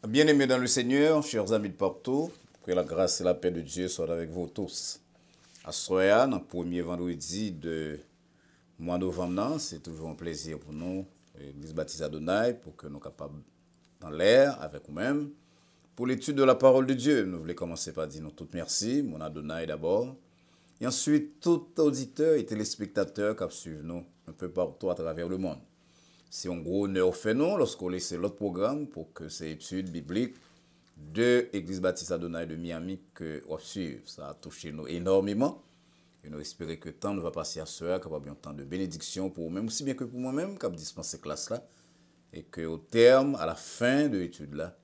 Bien-aimés dans le Seigneur, chers amis de partout, que la grâce et la paix de Dieu soient avec vous tous. À Soya, dans le premier vendredi de mois de novembre, c'est toujours un plaisir pour nous, l'Église baptiste Adonai, pour que nous soyons capables dans l'air avec nous-mêmes. Pour l'étude de la parole de Dieu, nous voulons commencer par dire nous toutes merci, mon Adonai d'abord, et ensuite tout auditeur et téléspectateur qui suivent nous un peu partout à travers le monde. C'est un gros honneur fait nous lorsqu'on laisse l'autre programme pour que ces études bibliques de l'Église baptiste Adonai de Miami que on suive. Ça a touché nous énormément. Et nous espérons que le temps nous va passer à ce soir, qu'il y aura un temps de bénédiction pour vous-même, aussi bien que pour moi-même, qui a dispensé cette classe-là. Et qu'au terme, à la fin de l'étude-là,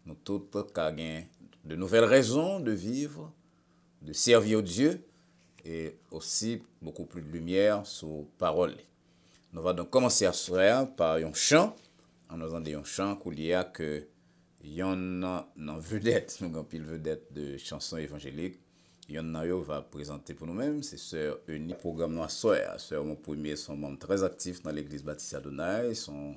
nous tous avons de nouvelles raisons de vivre, de servir Dieu, et aussi beaucoup plus de lumière sur parole. Nous allons donc commencer à ce soir par un chant. En nous entendant un chant qu'il y a que il y en a une vedette, nous avons pile vedette de chansons évangéliques. Il y en a qui va présenter pour nous-mêmes, c'est Sœur Eunice, programme nous à soir. Sœur mon premier, sont membres très actifs dans l'église baptiste Adonai, sont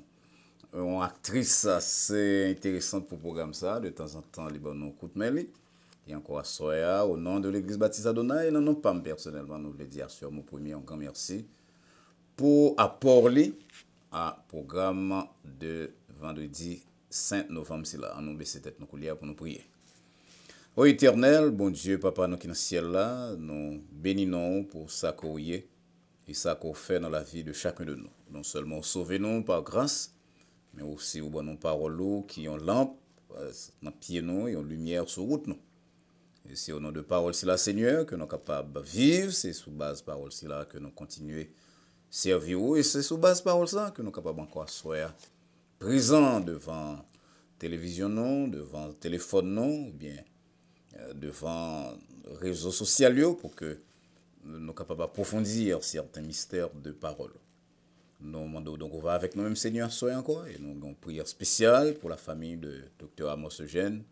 une actrice assez intéressante pour le programme ça, de temps en temps, ils nous coup de mail. Et encore à soir, au nom de l'église baptiste Adonai, non, non, pas personnellement, nous voulons dire Sœur mon premier, un grand merci pour apport à programme de vendredi 5 novembre, c'est là, en nous baisser tête nous coulière pour nous prier. Ô éternel, bon Dieu, papa, nous qui dans le ciel là, nous bénissons pour ça qu'on y est et ça qu'on fait dans la vie de chacun de nous. Non seulement sauver-nous par grâce, mais aussi au bon nos paroles qui ont lampe dans pied nous et ont lumière sur route nous. Et c'est au nom de parole c'est là, Seigneur, que nous sommes capables de vivre, c'est sous base de parole c'est là que nous continuons servir et c'est sous base de parole ça que nous sommes capables encore soir présent devant télévision non, devant téléphone non, ou bien devant réseaux sociaux pour que nous soyons capables d'approfondir certains mystères de parole. Nous donc on va avec nous-mêmes Seigneur soir encore et nous avons une prière spéciale pour la famille de Dr Amos Eugène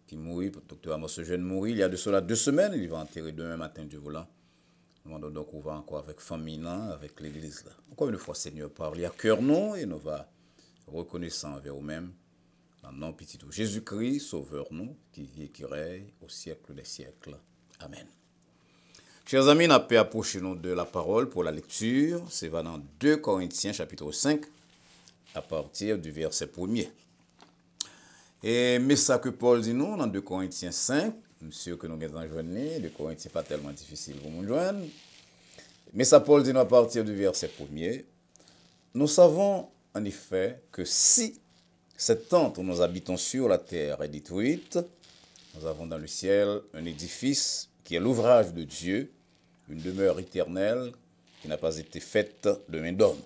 qui mourit. Dr Amos Eugène mourit il y a de cela 2 semaines, il va enterrer demain matin Dieu voulant. Nous donc on va encore avec famille là, avec l'église là. Encore une fois Seigneur parle à cœur non et nous va reconnaissant envers nous-mêmes. Dans le nom petit de Jésus-Christ, sauveur nous, qui vit et qui règne au siècle des siècles. Amen. Chers amis, nous avons approché nous de la parole pour la lecture. C'est dans 2 Corinthiens chapitre 5, à partir du verset 1er. Mais ça que Paul dit nous, dans 2 Corinthiens 5, monsieur que nous avons joigné, 2 Corinthiens pas tellement difficile pour nous joindre. Mais ça Paul dit nous à partir du verset 1er. Nous savons en effet que si cette tente où nous habitons sur la terre est détruite, nous avons dans le ciel un édifice qui est l'ouvrage de Dieu, une demeure éternelle qui n'a pas été faite de main d'homme.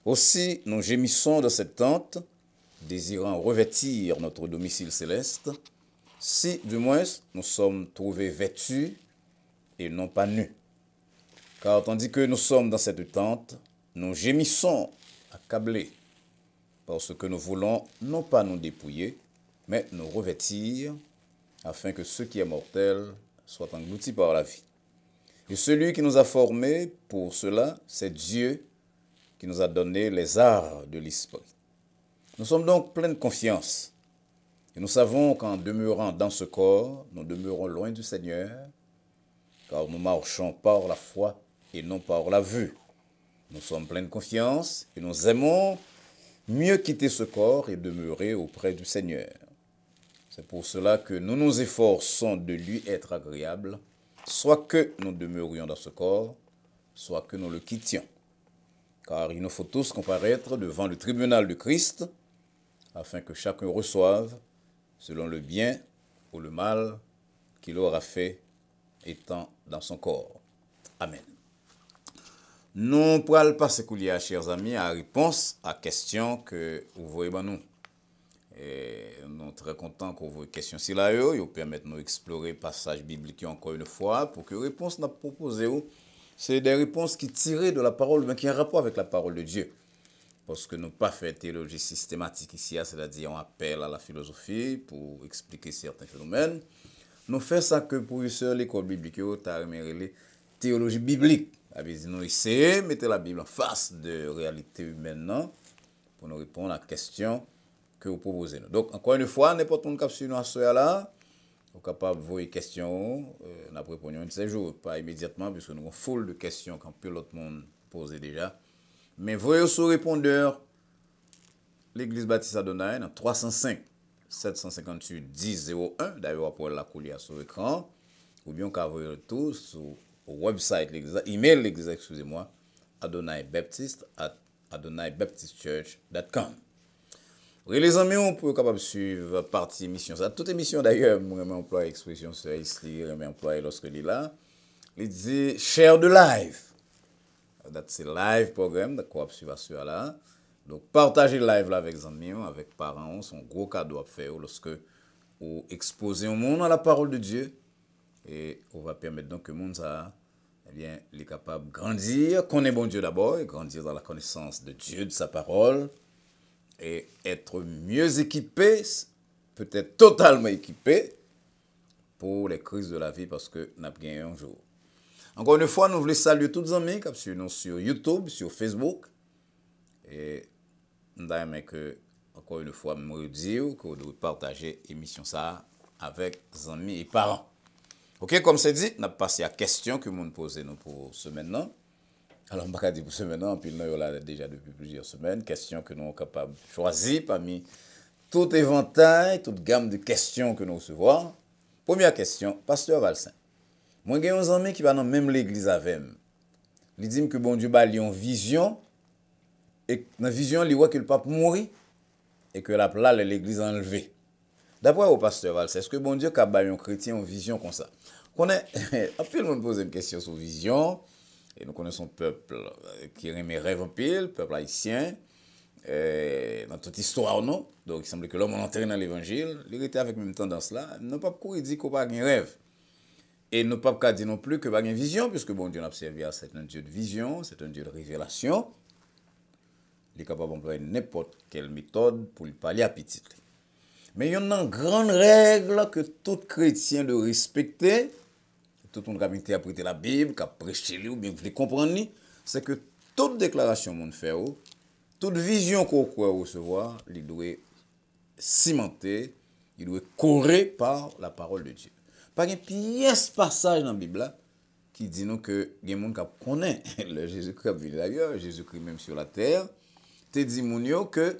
Aussi, nous gémissons dans cette tente, désirant revêtir notre domicile céleste, si du moins nous sommes trouvés vêtus et non pas nus. Car tandis que nous sommes dans cette tente, nous gémissons accablés, parce que nous voulons non pas nous dépouiller, mais nous revêtir, afin que ce qui est mortel soit englouti par la vie. Et celui qui nous a formés pour cela, c'est Dieu qui nous a donné les arts de l'esprit. Nous sommes donc pleins de confiance, et nous savons qu'en demeurant dans ce corps, nous demeurons loin du Seigneur, car nous marchons par la foi et non par la vue. Nous sommes pleins de confiance, et nous aimons mieux quitter ce corps et demeurer auprès du Seigneur. C'est pour cela que nous nous efforçons de lui être agréable, soit que nous demeurions dans ce corps, soit que nous le quittions. Car il nous faut tous comparaître devant le tribunal de Christ, afin que chacun reçoive selon le bien ou le mal qu'il aura fait étant dans son corps. Amen. Nous pourrons passer, chers amis, à réponse à la question que vous voyez nous. Et nous sommes très contents que vos questions si là, ils permettent de nous explorer le passage biblique encore une fois pour que les réponses nous proposées, c'est des réponses qui tirent de la parole, mais qui ont un rapport avec la parole de Dieu. Parce que nous n'avons pas fait théologie systématique ici, c'est-à-dire on appelle à la philosophie pour expliquer certains phénomènes. Nous faisons ça que pour l'école biblique, nous avons théologie biblique. Nous essayons de mettre la Bible en face de réalité humaine pour nous répondre à la question que vous proposez. Donc, encore une fois, n'importe qui qui suit nous à ce là, vous êtes capable de vous poser questions, nous répondons un de ces jours, pas immédiatement, puisque nous avons une foule de questions qu'un peu l'autre monde posait déjà. Mais voyez sur répondeur, l'Église Baptiste Adonai, dans 305 758 1001, d'ailleurs, pour la couler sur l'écran, ou bien qu'on voit tout sur le website, email l'Église, excusez-moi, Adonai Baptiste at AdonaiBaptistChurch.com. Oui, les amis, on peut capable suivre partie émission. Ça, toute émission d'ailleurs, moi, je emploie l'expression sur ici, je emploie lorsque il est là. Il dit share the live. C'est live programme, d'accord, suivre sur là. Donc, partagez le live là avec les amis, avec parents, c'est un gros cadeau à faire lorsque vous exposez au monde à la parole de Dieu. Et on va permettre donc que le monde ça, eh bien, il est capable de grandir, connaître bon Dieu d'abord, et grandir dans la connaissance de Dieu, de sa parole, et être mieux équipé, peut-être totalement équipé, pour les crises de la vie, parce que nous avons gagné un jour. Encore une fois, nous voulons saluer tous les amis qui sont sur YouTube, sur Facebook, et nous avons que, encore une fois, me dire que vous devez partager l'émission ça avec les amis et parents. Ok, comme c'est dit, on a passé à la question que nous posons pour ce maintenant. Alors, on ne va pas dire pour ce maintenant, puis nous avons déjà depuis plusieurs semaines, question que nous sommes capables de choisir parmi tout éventail, toute gamme de questions que nous recevons. Première question, Pasteur Valsin. Moi, j'ai un ami qui va dans même l'église avec moi. Il dit que bon Dieu a une vision, et dans la vision, il voit que le pape mourit, et que l'église a enlevé. D'après au pasteur Valsin, est-ce que bon Dieu a un chrétien une vision comme ça? On est, un peu, on pose une question sur vision, et nous connaissons le peuple qui remet rêve en pile, peuple haïtien, dans toute histoire, non? Donc, il semble que l'homme est entré dans l'évangile, il était avec même tendance là, non pas pour il dit qu'on n'a pas un rêve. Et nous ne pouvons pas dire non plus que pas une vision, puisque bon Dieu n'a servi à c'est un Dieu de vision, c'est un Dieu de révélation. Il est capable d'employer n'importe quelle méthode pour lui parler à petit. Mais il y a une grande règle que tout chrétien doit respecter, tout le monde qui a interprété la Bible, qui a prêché ou bien qui veut comprendre, c'est que toute déclaration qu'on fait, toute vision qu'on croit recevoir, il doit cimenter, il doit courir par la parole de Dieu. Pas une pièce passage dans la Bible qui dit nous que il y a des gens qui connaissent le Jésus-Christ qui vit d'ailleurs, Jésus-Christ même sur la terre, te dit que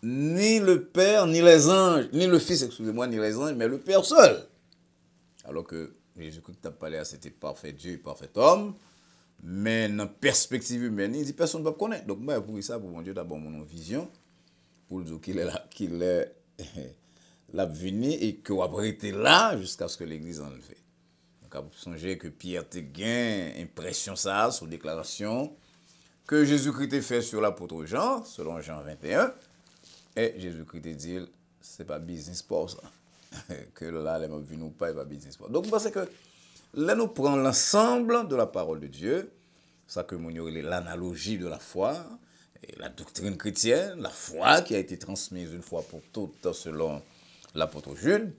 ni le Père, ni les anges, ni le Fils, excusez-moi, ni les anges, mais le Père seul. Alors que Jésus-Christ t'a parlé à cet parfait Dieu et parfait homme, mais dans la perspective humaine, il dit personne ne peut connaître. Donc, moi, pour ça, pour mon Dieu, d'abord, mon vision, pour dire qu'il est là, qu'il est là venu et qu'il va été là jusqu'à ce que l'Église en fait. Donc, vous songez que Pierre te gain impression ça, sur déclaration que Jésus-Christ a fait sur l'apôtre Jean, selon Jean 21. Et Jésus-Christ a dit, c'est pas business pour ça. Que là, les gens viennent pas, c'est pas business pour ça. Donc, parce que là, nous prenons l'ensemble de la parole de Dieu, ça que nous l'analogie de la foi, et la doctrine chrétienne, la foi qui a été transmise une fois pour toutes selon l'apôtre Jude.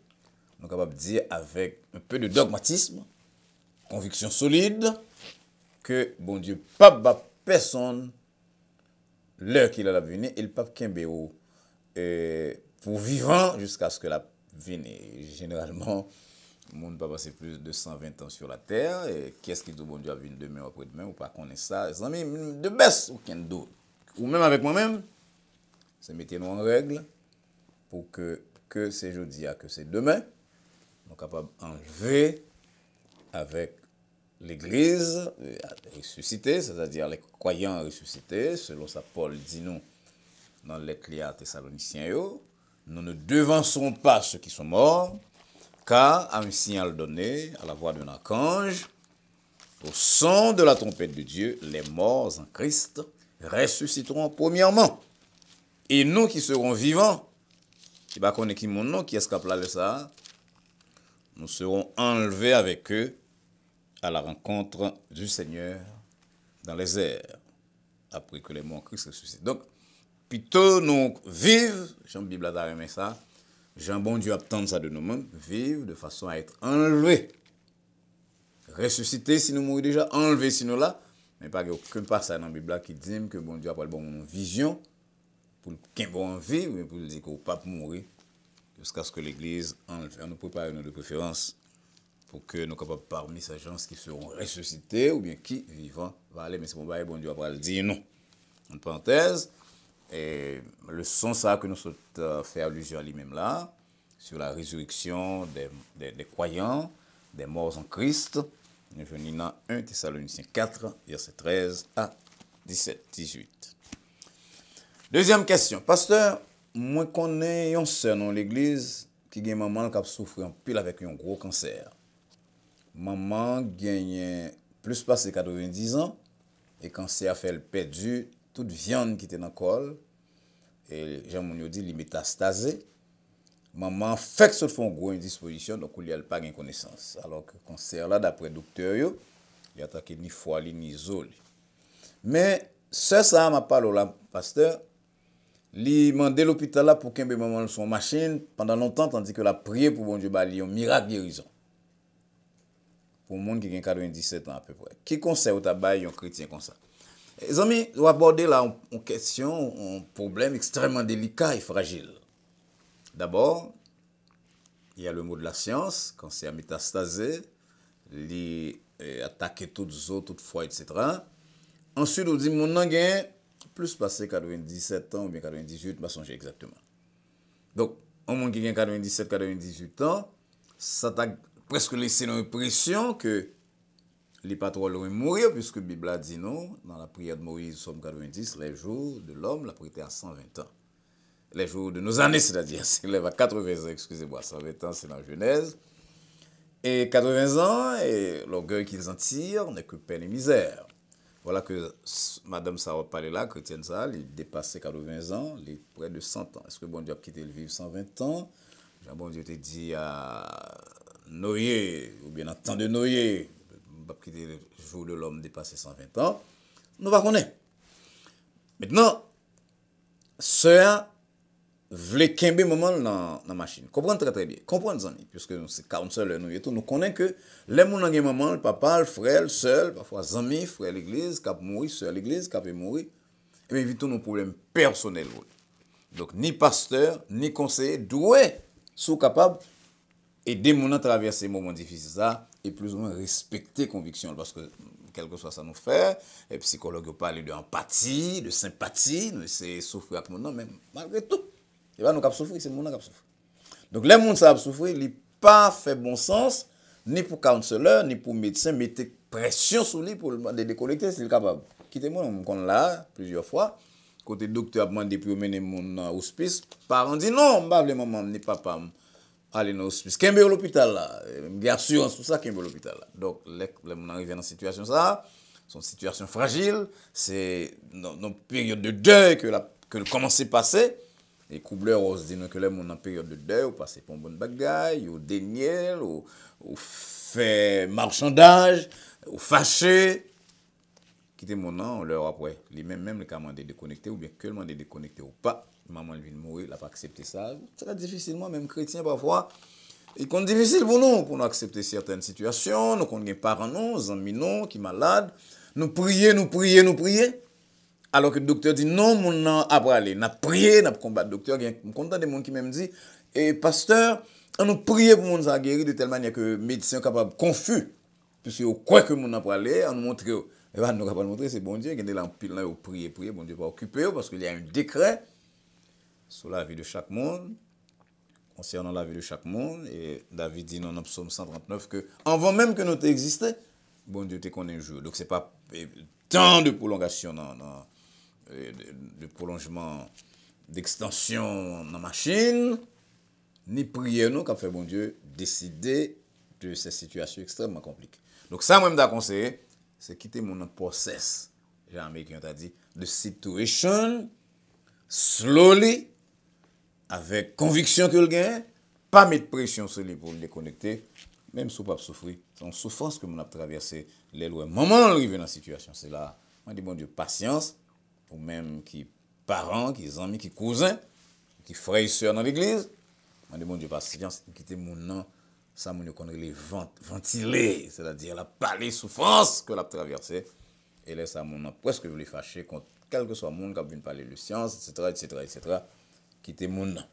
Nous sommes capables de dire avec un peu de dogmatisme, conviction solide, que bon Dieu, pas personne, l'heure qu'il a venu, et le pape Kimbéo, pour vivant jusqu'à ce que la vienne. Généralement, le monde va passer plus de 120 ans sur la terre. Et qu'est-ce qui dit bon Dieu a venir demain ou après-demain, ou pas connaître ça? Les amis, de baisse, aucun doute. Ou même avec moi-même, c'est mettez-nous en règle pour que c'est jeudi, que c'est demain, nous sommes capables d'enlever avec l'Église ressuscitée, c'est-à-dire les croyants ressuscités, selon ça Paul dit nous dans lettre à Thessaloniciens, nous ne devancerons pas ceux qui sont morts, car à un signal donné, à la voix d'un archange, au son de la trompette de Dieu, les morts en Christ ressusciteront premièrement. Et nous qui serons vivants, qui va connaître qui mon nom, qui escape là de ça, nous serons enlevés avec eux à la rencontre du Seigneur dans les airs, après que les morts en Christ ressuscitent. Donc, plutôt nous vivre, Jean Bible a remis ça, Jean bon Dieu attend ça de nous-mêmes, vivre de façon à être enlevés. Ressusciter si nous mourons déjà, enlever si nous là, mais pas aucun passage dans la Bible qui dit que bon Dieu a pas une vision pour qu'il ait envie, ou pour dire qu'on ne pas mourir, jusqu'à ce que l'Église enlève. On nous prépare de préférence pour que nous capables parmi ces gens qui seront ressuscités ou bien qui vivants va aller. Mais c'est bon, bon Dieu va le dire non. En parenthèse, et le son ça que nous sommes fait allusion à lui-même là, sur la résurrection des croyants, des morts en Christ. Nous venons dans 1 Thessaloniciens 4, verset 13 à 17-18. Deuxième question. Pasteur, moi connais une sœur dans l'église qui a maman qui a souffert en pile avec un gros cancer. Maman gagne plus passé 90 ans et cancer a fait le perdu toute viande qui était dans le col et Jean-Mounio dit il métastasé. Maman fait que ce font gros indisposition donc il n'y a pas de connaissance. Alors que le cancer là d'après docteur il attaque ni foie ni zole. Mais ça m'a parlé là pasteur. Li mandé l'hôpital là pour qu'un maman son machine pendant longtemps tandis que la prié pour bon Dieu bali un miracle guérison. Pour monde qui a 97 ans à peu près. Qui conseille au tabac un chrétien comme ça? Les amis, on va aborder là une question, un problème extrêmement délicat et fragile. D'abord, il y a le mot de la science, cancer métastasé, li attaquer toutes les autres, toutes fois, etc. Ensuite, on dit mon nan gen plus passé 97 ans ou bien 98, pas songer exactement. Donc, un monde qui a 97, 98 ans, ça t'a presque laissé l'impression que les patrons vont mourir, puisque la Bible a dit non, dans la prière de Moïse, Somme 90, les jours de l'homme, la prêté à 120 ans. Les jours de nos années, c'est-à-dire, s'élève à 80 ans, excusez-moi, 120 ans, c'est dans Genèse. Et 80 ans, et l'orgueil qu'ils en tirent n'est que peine et misère. Voilà que Madame Sarah parlait là, chrétienne ça, il dépassait 80 ans, il est près de 100 ans. Est-ce que bon Dieu a quitté le vivre 120 ans? Bon Dieu te dit à Noé, ou bien en temps de Noé, pas quitter le jour de l'homme dépasser 120 ans. Nous va connaître. Maintenant, ça vle kembe moment dans la machine. Comprenez très très bien. Comprenez amis, puisque c'est 40 seuls nous et tout, nous connaissons que les gens qui maman, le papa, le frère, le seul, parfois amis, frère l'église, qui a mouru, sœur l'église, qui a mouru, et bien évitons nos problèmes personnels. Donc ni pasteur, ni conseiller doué sont capables aider mon à traverser moments difficiles ça et plus ou moins respecter conviction parce que quel que soit ça nous fait, et psychologue parle de empathie, de sympathie, nous c'est souffrir avec mon nom même malgré tout. Et pas nous cap souffrir, c'est mon qui souffrir. Donc les gens ça souffrir, il pas fait bon sens ni pour counseleur, ni pour médecin mettre pression sur lui pour le déconnecter s'il est capable. Quittez-moi on là plusieurs fois. Côté docteur a demandé pour mener mon hospice, parents dit non, pas vraiment maman ni papa aller dans l'hospice. Kembe à l'hôpital là, j'ai assurance pour ça kembe à l'hôpital là. Donc les mon arrivé dans situation ça, son situation fragile, c'est dans période de deuil que le commencer passer et coubleur on se dit que les mon en période de deuil, ou passer pour une bonne bagaille, ou dénier, ou fait marchandage, ou fâché. Quitter mon nom, on leur après, lui-même le commandé déconnecté ou bien que le mandé déconnecté ou pas, maman vient de mourir, il n'a pas accepté ça. Très difficilement, même chrétien parfois, il est difficile pour nous accepter certaines situations, nous avons des parents, nos amis, nous qui sont malades, nous prions. Alors que le docteur dit non, mon nom après aller, nous prions, nous combattre. Le docteur, je suis content des gens qui même dit, et pasteur, on nous prie pour nous guérir de telle manière que le médecin est capable confus, puisque quoi que mon après aller, on nous montre. Et bien, nous allons montrer, c'est bon Dieu, il y a un pile là, prier, bon Dieu va occuper, parce qu'il y a un décret sur la vie de chaque monde, concernant la vie de chaque monde, et David dit dans le psaume 139 que, avant même que nous existions, bon Dieu te connaît un jour. Donc, ce n'est pas tant de prolongation, de prolongement, d'extension dans la machine, ni prière, nous, qu'a fait bon Dieu décider de ces situations extrêmement compliquées. Donc, ça, moi, je me conseiller, c'est quitter mon process, Jean-Américain t'a dit, de situation, slowly, avec conviction que le gain, pas mettre pression sur lui pour le déconnecter, même si on pas souffrir. C'est une souffrance que mon a traversé les lois. Moment arrivé dans la situation, c'est là, moi dis bon Dieu, patience, ou même qui parents, qui amis, qui cousins, qui frères et sœurs dans l'église, moi dis bon Dieu, patience, quitter mon nom. Ça, on connaît les ventiler, c'est-à-dire la palais souffrance que l'a traversée. et laisse à mon presque voulu fâcher contre quel que soit le monde qui vient parler de science, etc., quitter mon nom.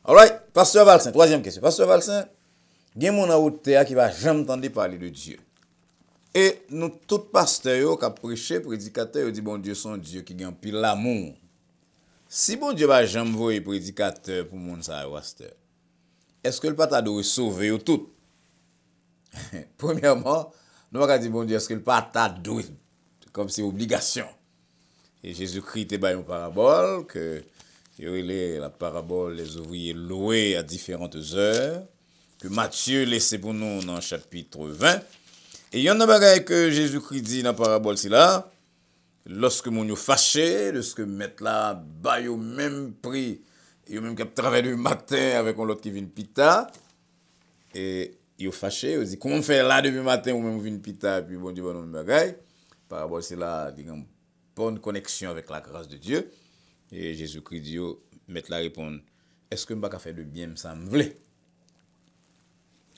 Alright, Pasteur Valsin, troisième question. Pasteur Valsin, il y a mon auteur qui va jamais entendre parler de Dieu. Et nous, tous pasteurs qui ont prêché, prédicateurs, ils disent, bon Dieu, son Dieu qui gagne pile l'amour. Si bon Dieu va jamais voir prédicateur pour mon ça, pasteur, est-ce que le pas doit sauver tout? Premièrement, nous allons dire, bon Dieu, est-ce que le pas doit, comme c'est obligation? Et Jésus-Christ est une parabole, que la parabole des ouvriers loués à différentes heures, que Matthieu laissé pour nous dans le chapitre 20. Et il y en a bagaille que Jésus-Christ dit dans la parabole, c'est là, lorsque mon yo fâché, lorsque mettre là, bah yo même pris, yo même qui travaillé le matin avec un autre qui vient pita, et yo fâché, yo dit, comment on fait là depuis le matin, ou même vient pita, et puis bon Dieu, bon bagaille. Parabole, c'est là, il y a une bonne connexion avec la grâce de Dieu. Et Jésus-Christ dit, mettre la répondre, est-ce que je ne peux pas faire de bien, ça me voulait?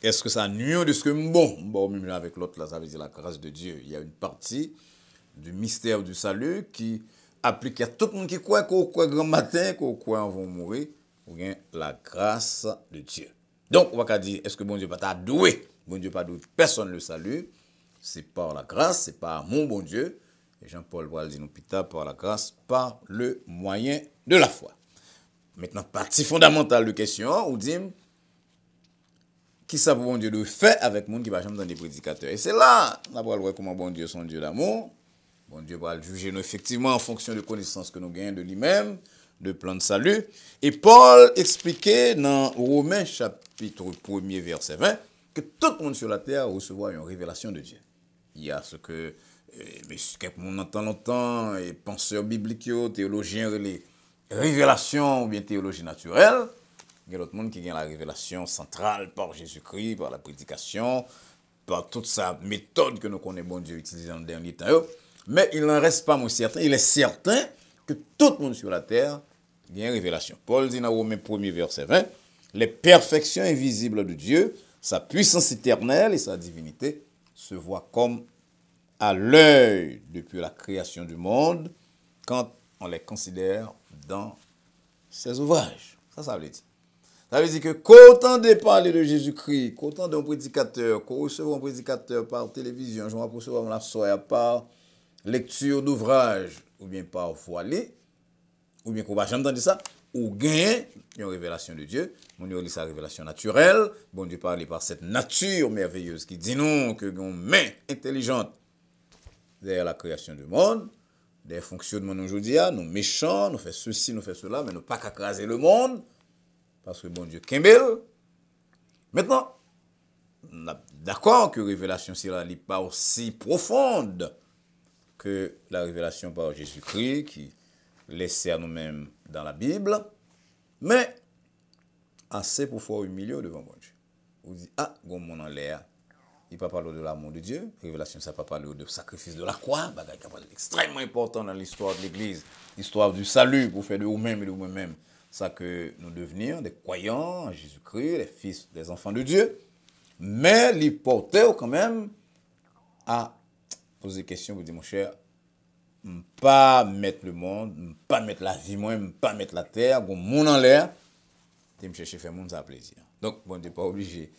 Est-ce que ça nuit de ce que je bon, même avec l'autre, là, ça veut dire la grâce de Dieu. Il y a une partie du mystère du salut qui applique à tout le monde qui croit qu'au grand matin, qu'au croit vont mourir, ou bien la grâce de Dieu. Donc, on va dire, est-ce que bon Dieu pas t'a doué? Bon Dieu pas doué, personne le salue. C'est par la grâce, c'est par mon bon Dieu. Et Jean-Paul va le dire nous plus tard, par la grâce, par le moyen de la foi. Maintenant, partie fondamentale de question, on dit, qui ça pour bon Dieu de faire avec le monde qui va jamais dans des prédicateurs. Et c'est là, on va voir comment bon Dieu son Dieu d'amour. Bon Dieu va le juger nous effectivement en fonction de connaissances que nous gagnons de lui-même, de plan de salut. Et Paul expliquait dans Romains chapitre 1er verset 20 que tout le monde sur la terre recevra une révélation de Dieu. Il y a ce que quelques monde entend longtemps, et penseurs bibliques, théologiens, les révélations ou bien théologie naturelle. Il y a d'autres monde qui gagne la révélation centrale par Jésus-Christ, par la prédication, par toute sa méthode que nous connaissons bon Dieu utilisée dans le dernier temps. Mais il n'en reste pas moins certain, il est certain que tout le monde sur la terre gagne une révélation. Paul dit dans Romains 1er verset 20, les perfections invisibles de Dieu, sa puissance éternelle et sa divinité se voient comme à l'œil depuis la création du monde quand on les considère dans ses ouvrages. Ça veut dire. Ça veut dire que qu'autant de parler de Jésus-Christ, qu'autant d'un prédicateur, qu'on reçoit un prédicateur par télévision, je vais recevoir la soirée par lecture d'ouvrage, ou bien par voilé, ou bien qu'on va jamais entendre ça, ou gagner une révélation de Dieu. On lit sa révélation naturelle. Bon Dieu parle par cette nature merveilleuse qui dit non, que une main intelligente derrière la création du monde, des fonctionnements aujourd'hui, nous méchants, nous faisons ceci, nous faisons cela, mais nous pas qu'à craser le monde, parce que bon Dieu Kimbel. Maintenant, d'accord que la révélation n'est pas aussi profonde que la révélation par Jésus-Christ, qui laissait à nous-mêmes dans la Bible, mais assez pour faire humilier devant bon Dieu. Vous dites, ah, bon, mon en l'air. Il ne peut pas parler de l'amour de Dieu. Révélation, ça ne peut pas parler de sacrifice de la croix. C'est extrêmement important dans l'histoire de l'Église. L'histoire du salut pour faire de vous-même et de vous-même. Ça que nous devenir des croyants en Jésus-Christ, les fils des enfants de Dieu. Mais les porter quand même à poser des questions. Vous dites, mon cher, ne pas mettre le monde, ne pas mettre la vie, ne pas mettre la terre, bon monde en l'air. Tu me chercher faire monde, ça a plaisir. Donc, bon, tu n'es pas obligé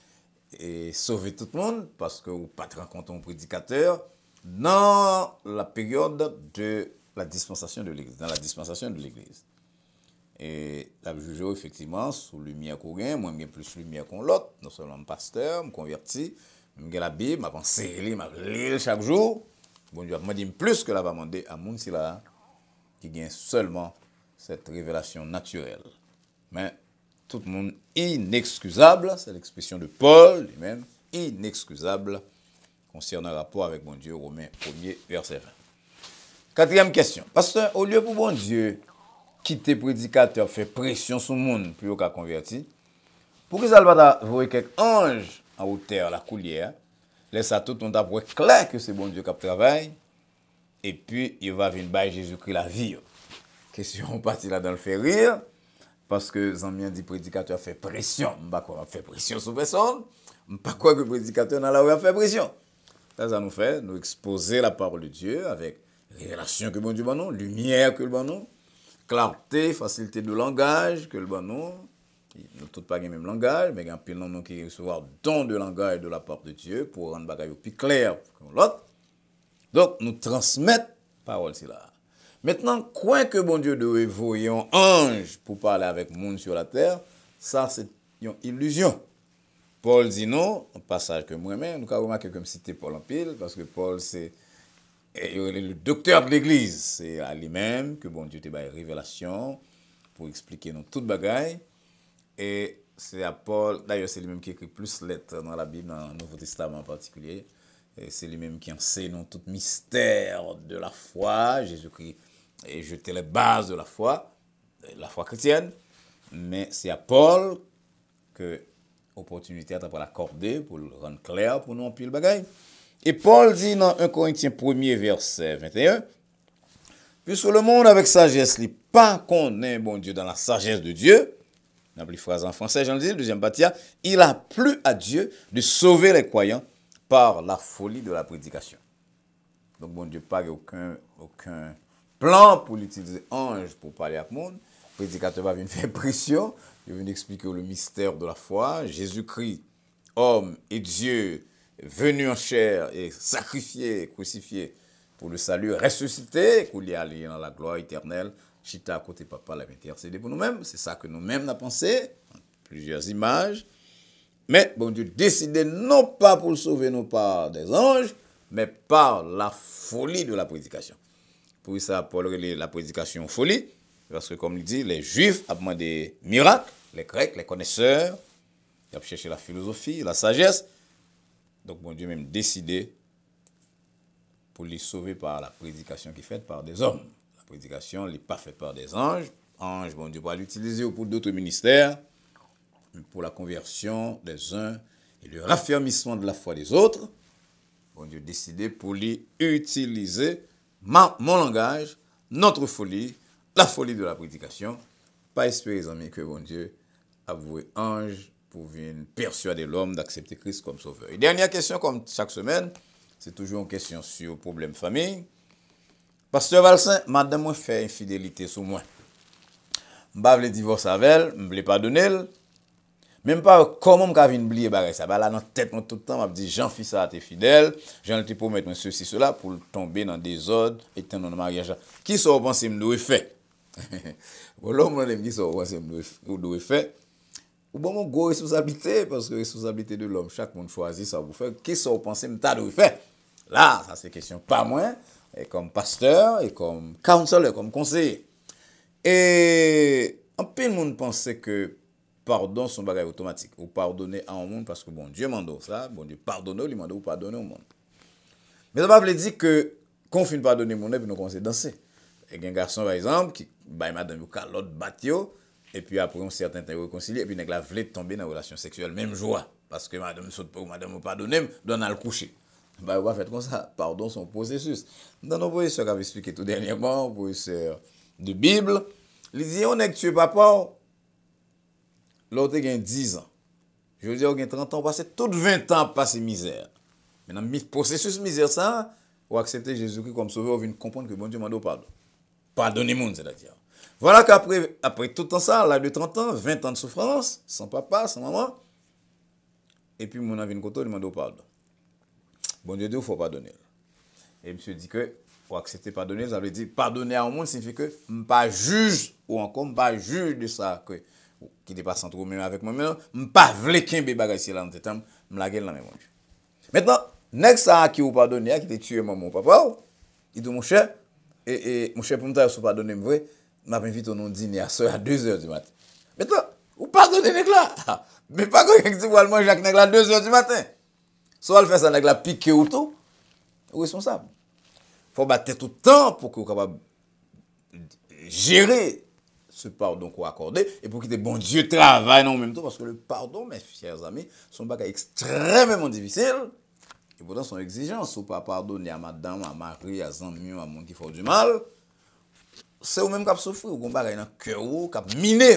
et sauver tout le monde parce que vous pas rencontrer un prédicateur dans la période de la dispensation de l'Église, dans la dispensation de l'Église. Et la juge effectivement sous lumière qu'on gagne, moi j'ai plus lumière qu'on l'autre, non seulement pasteur, me converti, j'ai la Bible, m'a pensé, m'a lire chaque jour. Bon Dieu m'a dit plus que la va demander à moun si là qui gagne seulement cette révélation naturelle. Mais tout le monde inexcusable, c'est l'expression de Paul lui-même, inexcusable concernant un rapport avec mon Dieu, Romains 1er verset 20. Quatrième question. Pasteur, au lieu pour bon Dieu quitter prédicateur, fait pression sur le monde pour qu'il converti, pour que ça ne va pas voir quelques anges en hauteur, la coulière, laisse à tout le monde avoir clair que c'est bon Dieu qui travaille, et puis il va venir by Jésus-Christ la vie. Question partie là dans le fait rire. Parce que Zambien dit prédicateur fait pression. Je ne sais pas quoi fait pression sur personne. Je ne sais pas quoi que le prédicateur dans la rue a fait pression. Ça nous fait nous exposer la parole de Dieu avec révélation que bon Dieu bon nous, lumière que le bon nous, clarté, facilité de langage que le bon nous. Nous tous pas le même langage, mais il y a un pile nous qui recevoir don de langage de la part de Dieu pour rendre bagaille plus clair que l'autre. Donc nous transmettre parole c'est là. Maintenant, quoi que bon Dieu doit envoyer un ange pour parler avec le monde sur la terre, ça c'est une illusion. Paul dit non, un passage que moi-même, nous avons remarqué comme cité Paul en pile, parce que Paul c'est le docteur de l'Église. C'est à lui-même que bon Dieu te donne révélation pour expliquer nous toute bagaille. Et c'est à Paul, d'ailleurs c'est lui-même qui écrit plus de lettres dans la Bible, dans le Nouveau Testament en particulier. Et c'est lui-même qui enseigne nous tout mystère de la foi. Jésus-Christ a jeté les bases de la foi chrétienne. Mais c'est à Paul que l'opportunité a été accordée pour le rendre clair pour nous en pile bagaille. Et Paul dit dans 1 Corinthiens 1er verset 21, puisque le monde avec sagesse n'est pas connaît bon Dieu dans la sagesse de Dieu, dans la phrase en français, j'en dis, le deuxième partie, il a plu à Dieu de sauver les croyants par la folie de la prédication. Donc bon Dieu pas aucun plan pour l'utiliser ange pour parler à tout le monde. Le prédicateur va venir faire pression, il va venir expliquer le mystère de la foi, Jésus-Christ, homme et Dieu, venu en chair et sacrifié, crucifié pour le salut, ressuscité, qu'on y aller dans la gloire éternelle, chita à côté papa l'a intercédé pour nous-mêmes, c'est ça que nous-mêmes avons pensé, plusieurs images, mais bon Dieu décidé non pas pour le sauver, non pas des anges, mais par la folie de la prédication. Pour ça, Paul relève la prédication folie, parce que comme il dit, les Juifs ont demandé des miracles, les Grecs, les connaisseurs, ils ont cherché la philosophie, la sagesse. Donc, bon Dieu même décidé pour les sauver par la prédication qui est faite par des hommes. La prédication n'est pas faite par des anges. Anges, bon Dieu va l'utiliser pour d'autres ministères, pour la conversion des uns et le raffermissement de la foi des autres. Bon Dieu décidé pour les utiliser mon langage, notre folie, la folie de la prédication. Pas espérer, les amis, que bon Dieu a voué ange pour venir persuader l'homme d'accepter Christ comme sauveur. Et dernière question, comme chaque semaine, c'est toujours une question sur le problème famille. Pasteur Valsin, madame moi fait infidélité sur moi. Je ne veux pas divorcer avec elle, je ne veux pas donner. Même pas comment je vais oublier ça. Là, dans la tête, tout le temps, je me dis, Jean-Fils a été fidèle, j'en ai pour mettre ceci, cela, pour tomber dans des ordres, et dans le mariage. Qui sont pensés que je dois faire? Voilà, moi, je me dis, qui sont pensés que je dois faire? Ou bon, mon gros responsabilité, parce que responsabilité de l'homme, chaque monde choisit ça pour faire. Qui sont pensés que je dois faire? Là, ça c'est question pas moins, et comme pasteur, et comme counselor, comme conseiller. Et un peu de monde pensait que pardon son bagage automatique, ou pardonner à un monde parce que bon Dieu m'a ça, bon Dieu pardonne, il m'a ou pardonner au monde. Mais ça veut dire que quand on finit pardonner mon et puis nous commençons à danser. Et un garçon par exemple qui bah madame ou l'autre batio et puis après un certain temps réconcilier et puis nèg la voulait tomber dans relation sexuelle même joie parce que madame saute pas ou madame pardonner donne à le coucher. Bah on va faire comme ça, pardon son processus. Dans nos professeurs qui avait expliqué tout dernièrement, professeur de Bible, il dit on est que tu es papa. L'autre a 10 ans. Je veux dire, on a 30 ans, on passe tout 20 ans à passer misère. Maintenant, le processus misère, ça, ou accepter Jésus-Christ comme sauveur, on vient comprendre que bon Dieu m'a donné pardon. Pardonner monde, c'est-à-dire. Voilà qu'après tout le temps ça, à l'âge de 30 ans, 20 ans de souffrance, sans papa, sans maman, et puis mon avis de côté, il m'a donné pardon. Bon Dieu dit, il faut pardonner. Et monsieur dit que, pour accepter pardonner, ça veut dire pardonner à un monde signifie que je ne pas juge, ou encore je ne pas juge de ça, que qui dépasse entre même avec moi-même, je ne pas vle qu'un bébé bagage là dans tête, je la gueule dans mes mains. Maintenant, next ça qui vous pardonne, qui t'a tué maman papa, il dit mon cher mon cher pour me pardonner vrai, m'a invité au dîner à 2h du matin. Maintenant, vous pardonnez nèg là. Mais pas quand dit pour manger avec nèg là 2h du matin. Soit elle fait ça nèg là piquer ou tout, responsable. Faut battre tout le temps pour que vous capable gérer ce pardon qu'on a accordé et pour que le bon Dieu travaille en même temps parce que le pardon, mes chers amis, sont bagage extrêmement difficile et pourtant son exigence ou pas pardonner à madame, à mari, à zami, à monde qui font du mal, c'est ou même qui souffrir ou qu'on bagage dans cœur ou qui miné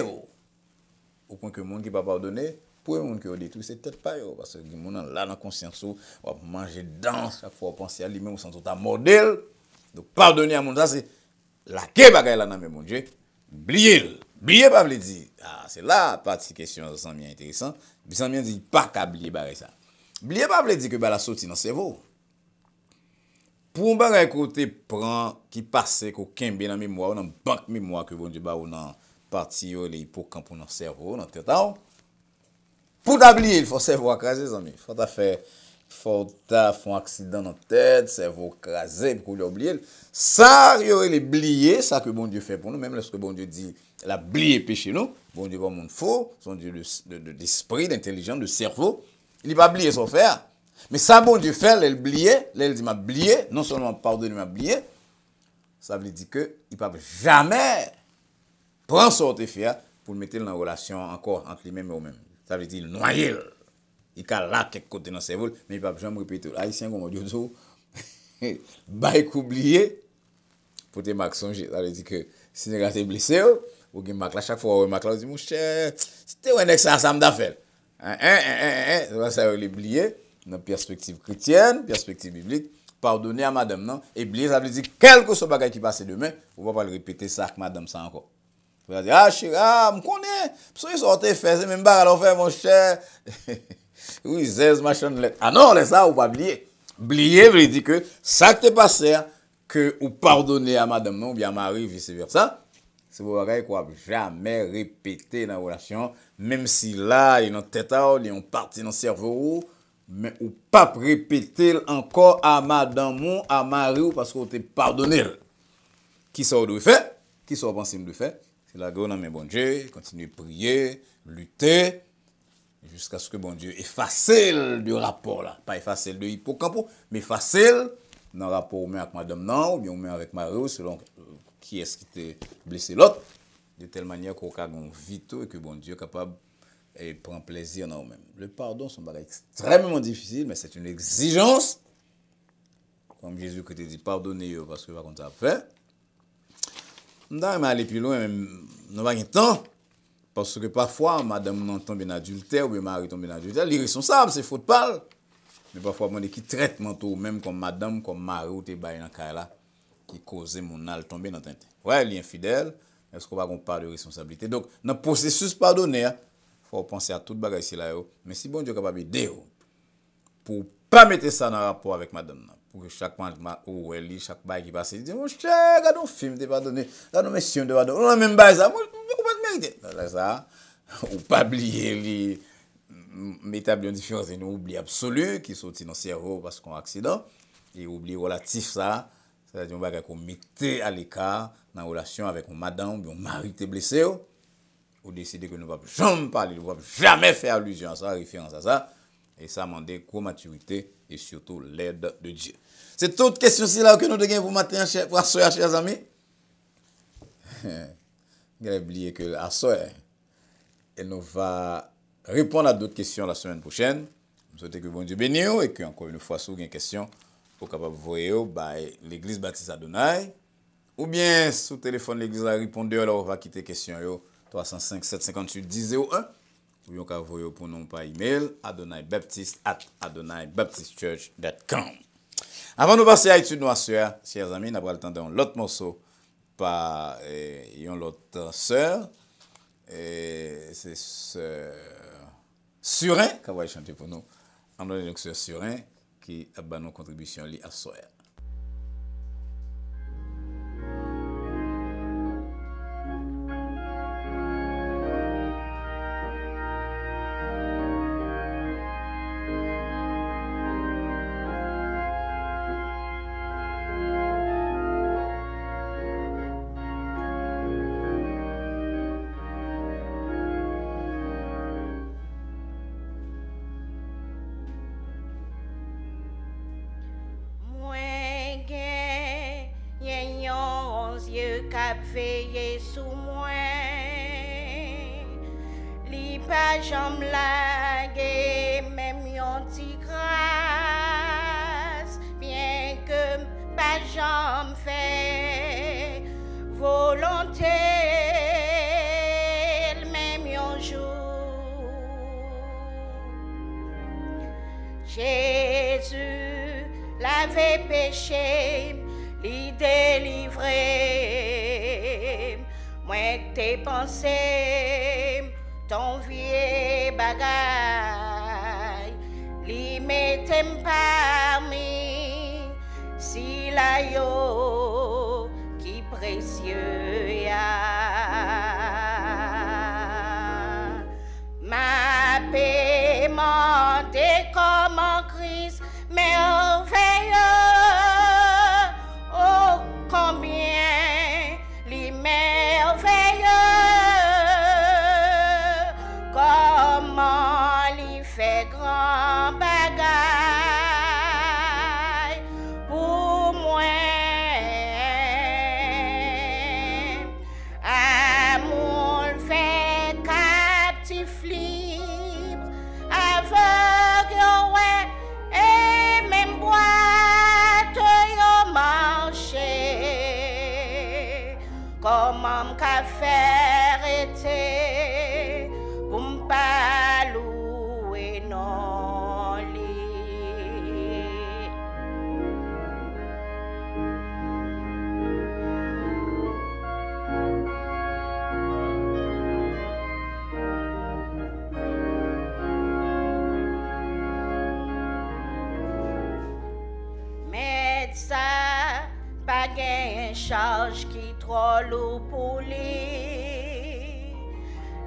au point que monde qui pas pardonner pour monde que détruit c'est peut-être pas yo parce que les gens là dans conscience ou manger dedans chaque fois penser à lui même sans tout à modèle. Donc pardonner à monde ça c'est la que bagaille là dans mon Dieu. Oublier pas veut dire c'est là partie question ça bien intéressant. Ça bien dit pas qu'à oublier bagaille ça. Oublier pas veut dire que la sorti dans cerveau. Pour un bagage côté prend qui passe qu'aucun bien dans mémoire dans banque mémoire que bon Dieu ba ou dans partie les hippocampe dans cerveau dans tête. Pour t'oublier, il faut cerveau craser amis. Faut ta font accident dans tête, cerveau crasé pour l'oublier. Ça il aurait oublié ça que bon Dieu fait pour nous même lorsque bon Dieu dit la oublier péché nous, bon Dieu pas monde faux, son Dieu d'esprit, d'intelligence, de cerveau, il va oublier son faire. Mais ça, bon Dieu fait, il oublié, il dit m'a oublié, non seulement pardonner m'a oublié, ça veut dire que il peut jamais prendre son faire pour le mettre dans une relation encore entre lui-même et eux-mêmes. Ça veut dire noyer. Il a là quelque côté dans le cerveau, mais il ne peut jamais répéter. Haïtien, comme on dit, bah, il oublié pour te marquer songer. Ça veut dire que si tu es blessé, ou que marque là chaque fois, marque là, dit mon cher, c'était un ex ça m'a fait. Ça veut oublier. Dans la perspective chrétienne, perspective biblique, pardonner à madame, non? Et oublier, ça veut dire, quel que soit le bagage qui passe demain, on ne va pas le répéter ça avec madame, ça encore. Vous allez dire, chérie, je connais, parce que sortez faire, c'est même pas à faire, mon cher. Oui, 16 machin de lettres. Ah non, c'est ça, on va oublier. Oublier veut dire que ça qui t'est passé, que vous pardonnez à madame, non, ou bien à Marie, vice-versa, c'est un bagage qu'on va jamais répéter dans la relation, même si là, il y a une tête, il y a une partie dans le cerveau, mais ou pas répéter encore à madame ou à Marie parce qu'on te pardonné. Qui ça doit faire? Qui ça pensé de faire? C'est la grande mais bon Dieu, continuer à prier, lutter jusqu'à ce que bon Dieu efface le rapport là, pas effacer le hippocampo, mais effacer dans le rapport avec madame non ou bien même avec Marie selon qui est-ce qui t'a blessé l'autre de telle manière qu'on a une vie et que bon Dieu est capable et prend plaisir dans nous-mêmes. Le pardon, c'est un bagage extrêmement difficile, mais c'est une exigence. Comme Jésus qui te dit, pardonnez parce que vous avez fait. Nous allons aller plus loin, nous n'avons pas de temps. Parce que parfois, madame tombe en adultère ou bien mari tombe en adultère, l'irresponsable, c'est faute parle. Mais parfois, on qui traite tout, même comme madame, comme mari ou te baille dans le cas là, qui cause mon âle tomber dans le teinte. Ouais, il est infidèle. Est-ce qu'on va parler de responsabilité? Donc, dans le processus pardonner, faut penser à tout bagage ici là. Mais si bon Dieu est capable d'aider pour pas mettre ça dans rapport avec madame, pour que chaque mois ou elle chaque bail qui passe, il dit mon cher, regarde un film de pardonner, regarde un monsieur de pardonner, on a même bail ça, moi pas mériter. Ça ou pas oublier m'établir une différence une oubli absolu qui sorti dans le cerveau parce qu'on a un accident et oubli relatif ça, c'est-à-dire un bagage qu'on mettait à l'écart dans la relation avec une madame ou un mari qui est blessé. Ou décider que nous ne pouvons jamais parler, nous ne pouvons jamais faire allusion à ça, référence à ça. Et ça demande gros maturité et surtout l'aide de Dieu. C'est toute question si là que nous devons pour matin, chers amis. Vous avez oublié que la soeur, elle nous va répondre à d'autres questions la semaine prochaine. Je souhaite que bon Dieu bénisse et que encore une fois, si vous avez une question, vous êtes capable de voir l'église Baptiste Adonai. Ou bien, sous téléphone, l'église a répondu, alors on va quitter question. 305 758 1001 ou bien envoyer pour nous par email adonaibaptiste@adonaibaptistechurch.com. Avant de passer à l'étude noire, chers amis, nous avons le temps d'un autre morceau par une autre sœur. C'est Surin qui va chanter pour nous. On a donc sœur Surin qui a nos contributions à sœur. Cap veillé sous moi, li pas jam lagué, même yon ti grâce, bien que pas jam fait volonté, même yon jour. laver péché, li délivrer. Moi t'es pensé, ton vieux bagay, li mettem parmi, si la yo qui précieux ya. Ma paiement des comme en Christ merveilleux. Oh, combien les merveilleux. Comment les fait grand bagaille pour moi. Amour fait captif libre, aveugle, ouais, et même boîte yo marché. Comment qu'a faire été pour m'pas louer non lit. Mais ça, pas gain charge qui trop lourd pour lui.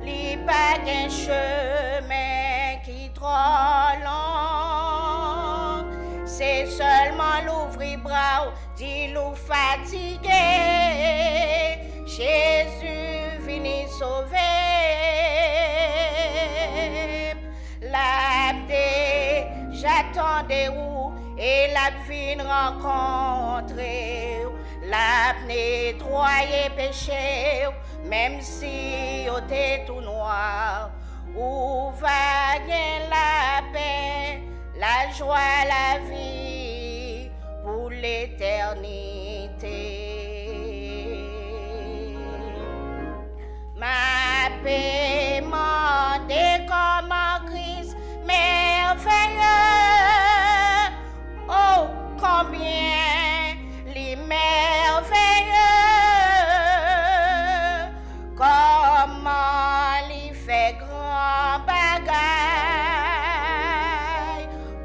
Li pas gain chemin qui trop long. C'est seulement l'ouvrir bras, dit l'ou fatigué. Jésus vini sauver. L'abdé, j'attendais où et la vine rencontrer. La nettoyer péché, même si on était tout noir. Où va gagner la paix, la joie, la vie pour l'éternité. Ma paiement des comme en Christ merveilleux. Oh, combien les merveilleux, comment les fait grand bagaille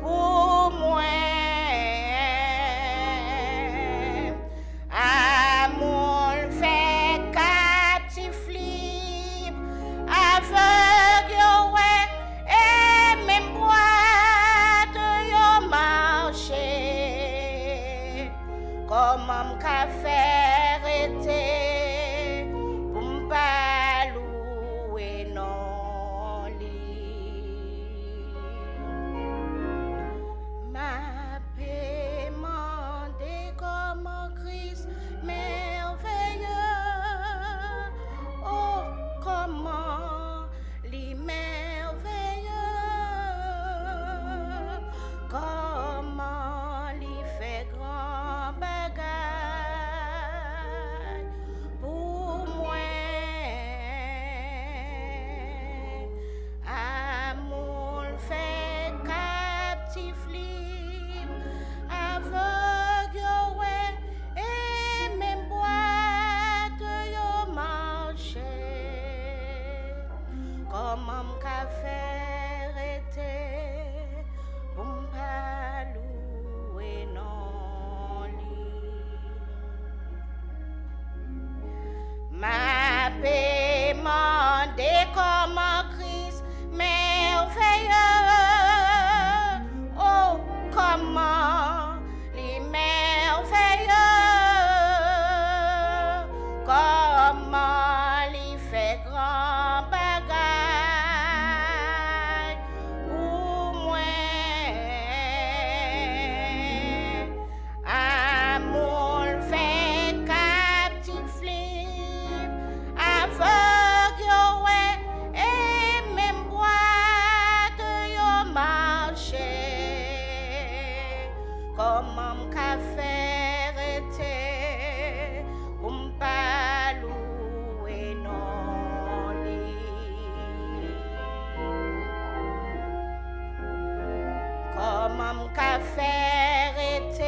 pour moi. Amour fait captif libre, aveugle, ouais, et même boîte yo marché. Comment qu'a faire été pour m'pas louer non lit. Ma paiement des comme en Christ merveilleux. Oh, comment les merveilleux. Comment les fait grand bagaille pour moi. Amour fait captif libre, aveugle, ouais, et même boîte yo marché. Comment qu'a faire été pour m'pas louer non lit. Ma paiement des comme en Christ merveilleux. Oh, comment les merveilleux. Comment les fait grand bagaille pour moi. Amour fait captif libre, aveugle, ouais, et même boîte yo marché. Comment qu'a faire été pour m'pas louer non lit. Comment qu'a faire été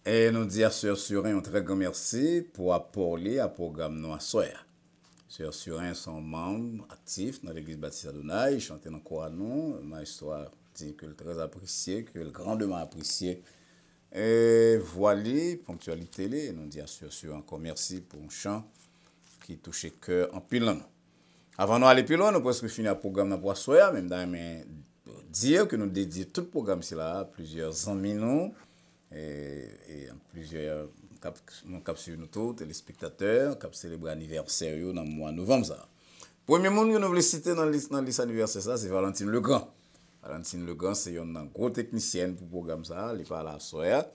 Et nous disons à Sœur Surin un très grand merci pour apporter à programme nous à soir. Sœur Surin sont membres actifs dans l'église Baptiste Adonai, ils chantent dans le chorale nous, ma histoire dit que le très apprécié, que le grandement apprécié. Et voilà, ponctualité, et nous disons à Sœur Surin encore merci pour un chant qui touche le cœur en pile. Avant de aller plus loin, nous presque fini le programme pour soir, même dans dire que nous dédions tout le programme là, plusieurs amis nous, et plusieurs cap sur nous tous, téléspectateurs, cap célébrer l'anniversaire dans le mois de novembre. Ça. Premier monde que nous voulons citer dans l'anniversaire, c'est Valentine Legrand. Valentine Legrand, c'est une grosse technicienne pour le programme ça, elle n'est pas là à soir,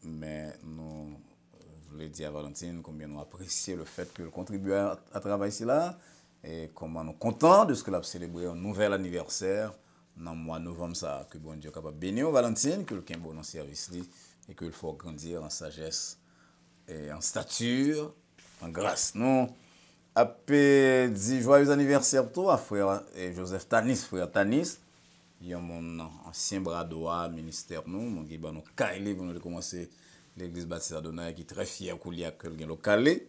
mais nous voulons dire à Valentine combien nous apprécions le fait qu'elle contribue à travailler ici là. Et comment nous sommes contents de ce que nous avons célébré un nouvel anniversaire dans le mois de novembre. Ça, que bon Dieu est capable de bénir Valentine, que le Kimbo dans le service et que le faut grandir en sagesse et en stature, en grâce. Nous avons dit joyeux anniversaire à frère Joseph Tanis, frère Tanis. Il y a mon ancien bras droit ministère, mon qui nous caillé pour nous commencer l'église Baptiste Adonai qui est très fier qu'il y a quelqu'un local.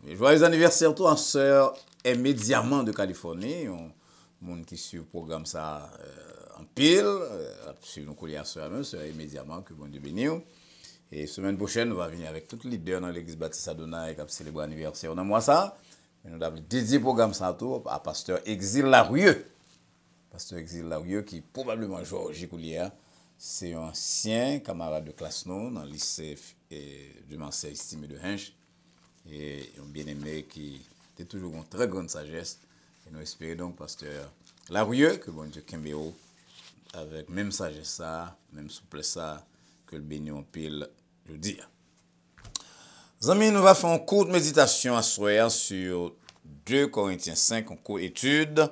Joyeux anniversaire à sœur immédiatement de Californie, un monde qui suit le programme ça en pile, suivre nos collègues à sœur immédiatement, que bon Dieu bénisse. Et semaine prochaine, nous allons venir avec tous les leaders dans l'église Baptiste Adonai qui a célébré l'anniversaire dans moi ça. Et nous avons dédié le programme ça à pasteur Exil Larieux. Pasteur Exil Larieux qui probablement Georges Coulier, c'est un ancien camarade de classe non dans le lycée du Marseille estimé de Hinch. Et un bien-aimé qui était toujours une très grande sagesse. Et nous espérons donc, pasteur Larieux, que bon Dieu Kembéo, avec même sagesse ça, même souplesse ça, que le béni en pile, je dis. Amis, nous allons faire une courte méditation à soir sur 2 Corinthiens 5, en cours étude,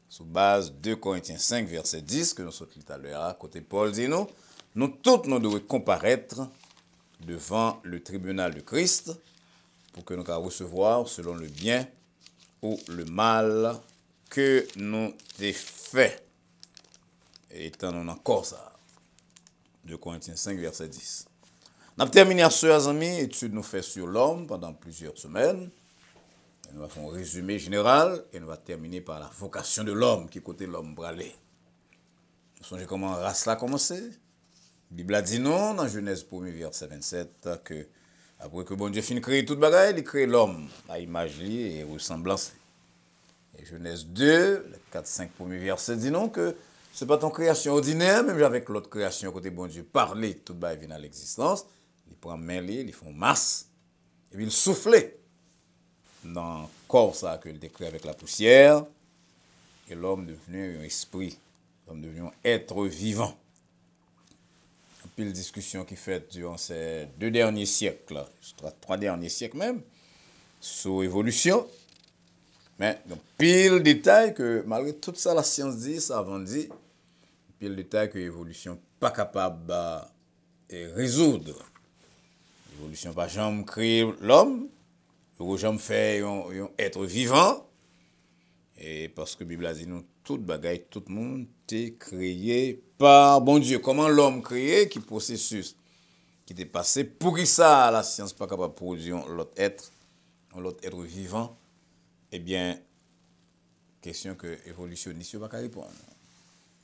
sous base 2 Corinthiens 5, verset 10, que nous sommes tout à l'heure, côté Paul dit nous tous nous devons comparaître devant le tribunal de Christ, pour que nous puissions recevoir selon le bien ou le mal que nous avons fait. Et étant nous encore ça. 2 Corinthiens 5, verset 10. Nous avons terminé à ce amis, étude nous fait sur l'homme pendant plusieurs semaines. Et nous avons fait un résumé général et nous allons terminer par la vocation de l'homme, qui est côté l'homme bralé. Vous songez comment la race a commencé? La Bible a dit non, dans Genèse 1, verset 27, que après que bon Dieu finit de créer toute bagaille, il crée l'homme à image et ressemblance. Et Genèse 2, le 4-5 premiers versets dit non que ce n'est pas ton création ordinaire, même avec l'autre création côté bon Dieu parler, toute bagaille vient à l'existence. Il prend main, il font masse, et puis il souffle dans le corps ça qu'il décrit avec la poussière, et l'homme devenu un esprit, l'homme devenu un être vivant. Puis la discussion qui fait durant ces 2 derniers siècles, 3 derniers siècles même, sur l'évolution. Mais donc, pile détail que, malgré tout ça, la science dit, ça avant dit, pile détail que l'évolution n'est pas capable de résoudre. L'évolution n'a pas jamais créé l'homme, n'a jamais fait un être vivant. Et parce que la Bible a dit, nous, toute bagaille, tout le monde est créé par bon Dieu. Comment l'homme créé, qui processus qui est passé, pour que ça, la science n'est pas capable de produire l'autre être vivant, eh bien, question que l'évolutionniste ne va pas répondre.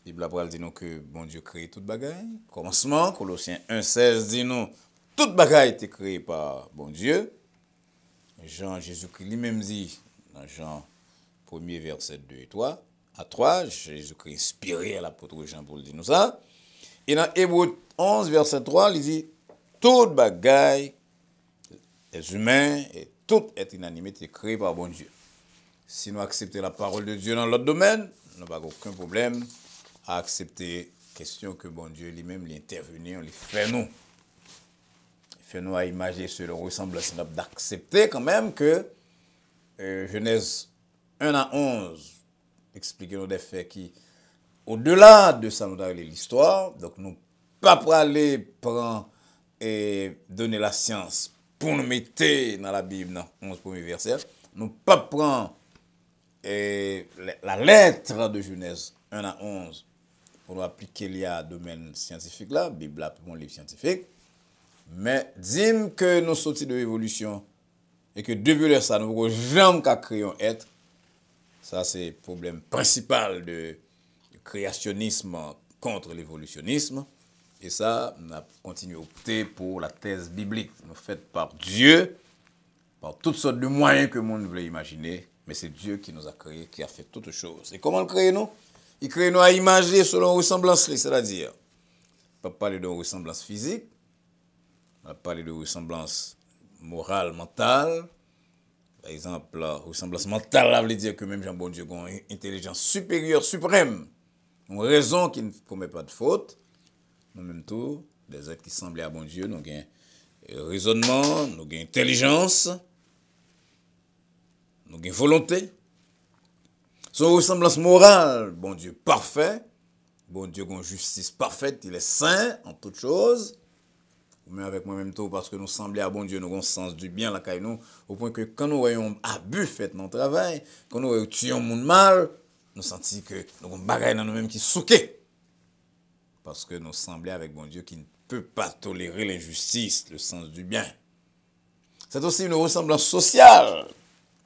La Bible a dit nous que bon Dieu crée toute bagaille. Commencement, Colossiens 1,16 dit nous, toute bagaille était créée par bon Dieu. Jean Jésus-Christ lui-même dit, dans Jean 1er verset 2 et 3, à 3, Jésus-Christ inspiré à l'apôtre Jean pour le dire nous ça. Et dans Hébreux 11 verset 3, il dit, toute bagaille, les humains et tout être inanimé est créé par bon Dieu. Si nous acceptons la parole de Dieu dans l'autre domaine, nous n'avons aucun problème à accepter la question que bon Dieu lui-même l'intervenir, il fait nous. Il fait nous à imaginer sur le ressemblance, d'accepter quand même que Genèse 1 à 11 explique nous des faits qui, au-delà de ça, nous avons l'histoire, donc nous pas pour aller prendre et donner la science pour nous mettre dans la Bible, dans 11 premiers versets, nous pas prendre la lettre de Genèse 1 à 11 pour nous appliquer le domaine scientifique là, Bible là pour un livre scientifique, Mais dis que nous sortis de l'évolution et que depuis ça, nous ne jamais qu'à créer un être. Ça, c'est le problème principal du créationnisme contre l'évolutionnisme. Et ça, on a continué à opter pour la thèse biblique, faite par Dieu, par toutes sortes de moyens que le monde voulait imaginer. Mais c'est Dieu qui nous a créés, qui a fait toutes choses. Et comment le créer nous? Il crée nous à imager selon ressemblance, c'est-à-dire, on ne peut pas parler de ressemblance physique, on va parler de ressemblance morale, mentale. Par exemple, la ressemblance mentale, ça veut dire que même Jean-Bon Dieu a une intelligence supérieure, suprême, une raison qui ne commet pas de faute. Nous même tout, des êtres qui semblaient à bon Dieu, nous avons raisonnement, nous avons intelligence, nous avons volonté. Son ressemblance morale, bon Dieu parfait, bon Dieu a une justice parfaite, il est saint en toutes choses. Mais avec moi-même tout, parce que nous semblons à bon Dieu, nous avons un sens du bien là quand nous, au point que quand nous voyons un abus fait dans le travail, quand nous voyons tuer un monde mal, nous sentons que nous avons un bagage dans nous-mêmes qui souquait. Parce que nous semblons avec bon Dieu qui ne peut pas tolérer l'injustice, le sens du bien. C'est aussi une ressemblance sociale.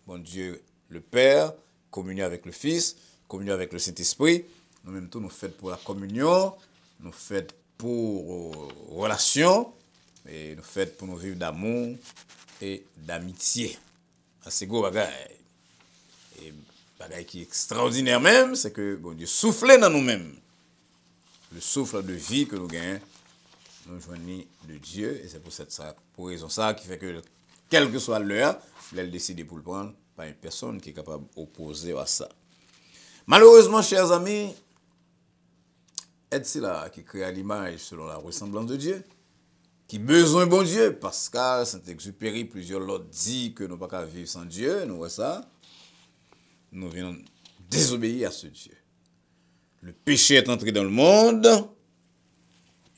Bon Dieu, le Père, communier avec le Fils, communier avec le Saint-Esprit. Nous-mêmes tout, nous faisons pour la communion, nous faisons pour relation, et nous faisons pour nous vivre d'amour et d'amitié. C'est gros bagaille. Et bagaille qui est extraordinaire même, c'est que bon Dieu souffle dans nous-mêmes. Le souffle de vie que nous gagnons, nous joignons de Dieu, et c'est pour raison ça qui fait que, quelle que soit l'heure, elle décide pour le prendre, pas une personne qui est capable d'opposer à ça. Malheureusement, chers amis, est-ce là qui crée l'image selon la ressemblance de Dieu, qui besoin bon Dieu, Pascal, Saint-Exupéry, plusieurs autres disent que nous ne pouvons pas vivre sans Dieu, nous voyons ça, nous venons désobéir à ce Dieu. Le péché est entré dans le monde,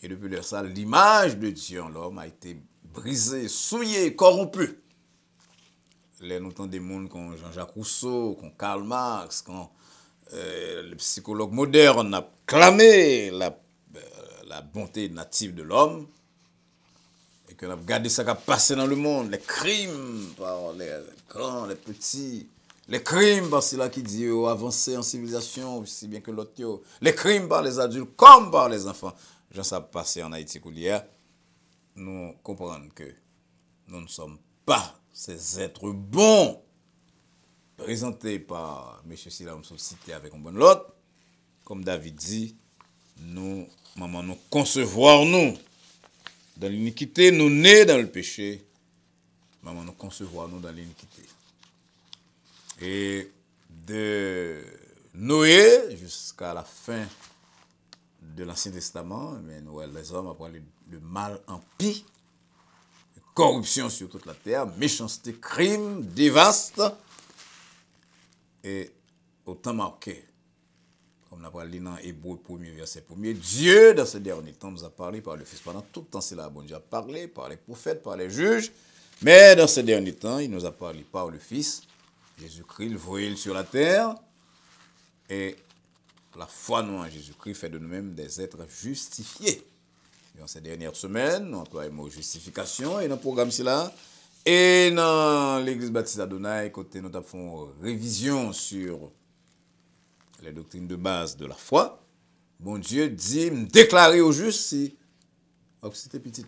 et depuis ça, l'image de Dieu en l'homme a été brisée, souillée, corrompue. Là, nous entendons des mondes comme Jean-Jacques Rousseau, comme Karl Marx, comme le psychologue moderne a clamé la bonté native de l'homme, et que nous avons regardé ça qui a passé dans le monde, les crimes par les grands, les petits, les crimes par ceux-là qui disent avancer en civilisation, aussi bien que l'autre, les crimes par les adultes comme par les enfants. J'en sais passé en Haïti hier, nous comprenons que nous ne sommes pas ces êtres bons présentés par M. Silam cité avec un bon lot. Comme David dit, nous, maman, nous concevoir nous dans l'iniquité, nous nés dans le péché. Maman, nous concevoir nous dans l'iniquité. Et de Noé jusqu'à la fin de l'Ancien Testament, mais nous, les hommes, après le mal en pis, corruption sur toute la terre, méchanceté, crime, dévaste, et autant marqué, comme on a parlé dans Hébreu 1er verset 1er, Dieu, dans ce dernier temps, nous a parlé par le Fils. Pendant tout le temps, c'est là, bon Dieu a parlé par les prophètes, par les juges, mais dans ce dernier temps, il nous a parlé par le Fils, Jésus-Christ, le voyait sur la terre, et la foi nous en Jésus-Christ fait de nous-mêmes des êtres justifiés. Dans ces dernières semaines, nous employons le mot justification, et dans le programme là, et dans l'église baptiste Adonai, côté nous avons une révision sur les doctrines de base de la foi. Bon Dieu dit, me déclarer au juste si c'était petit.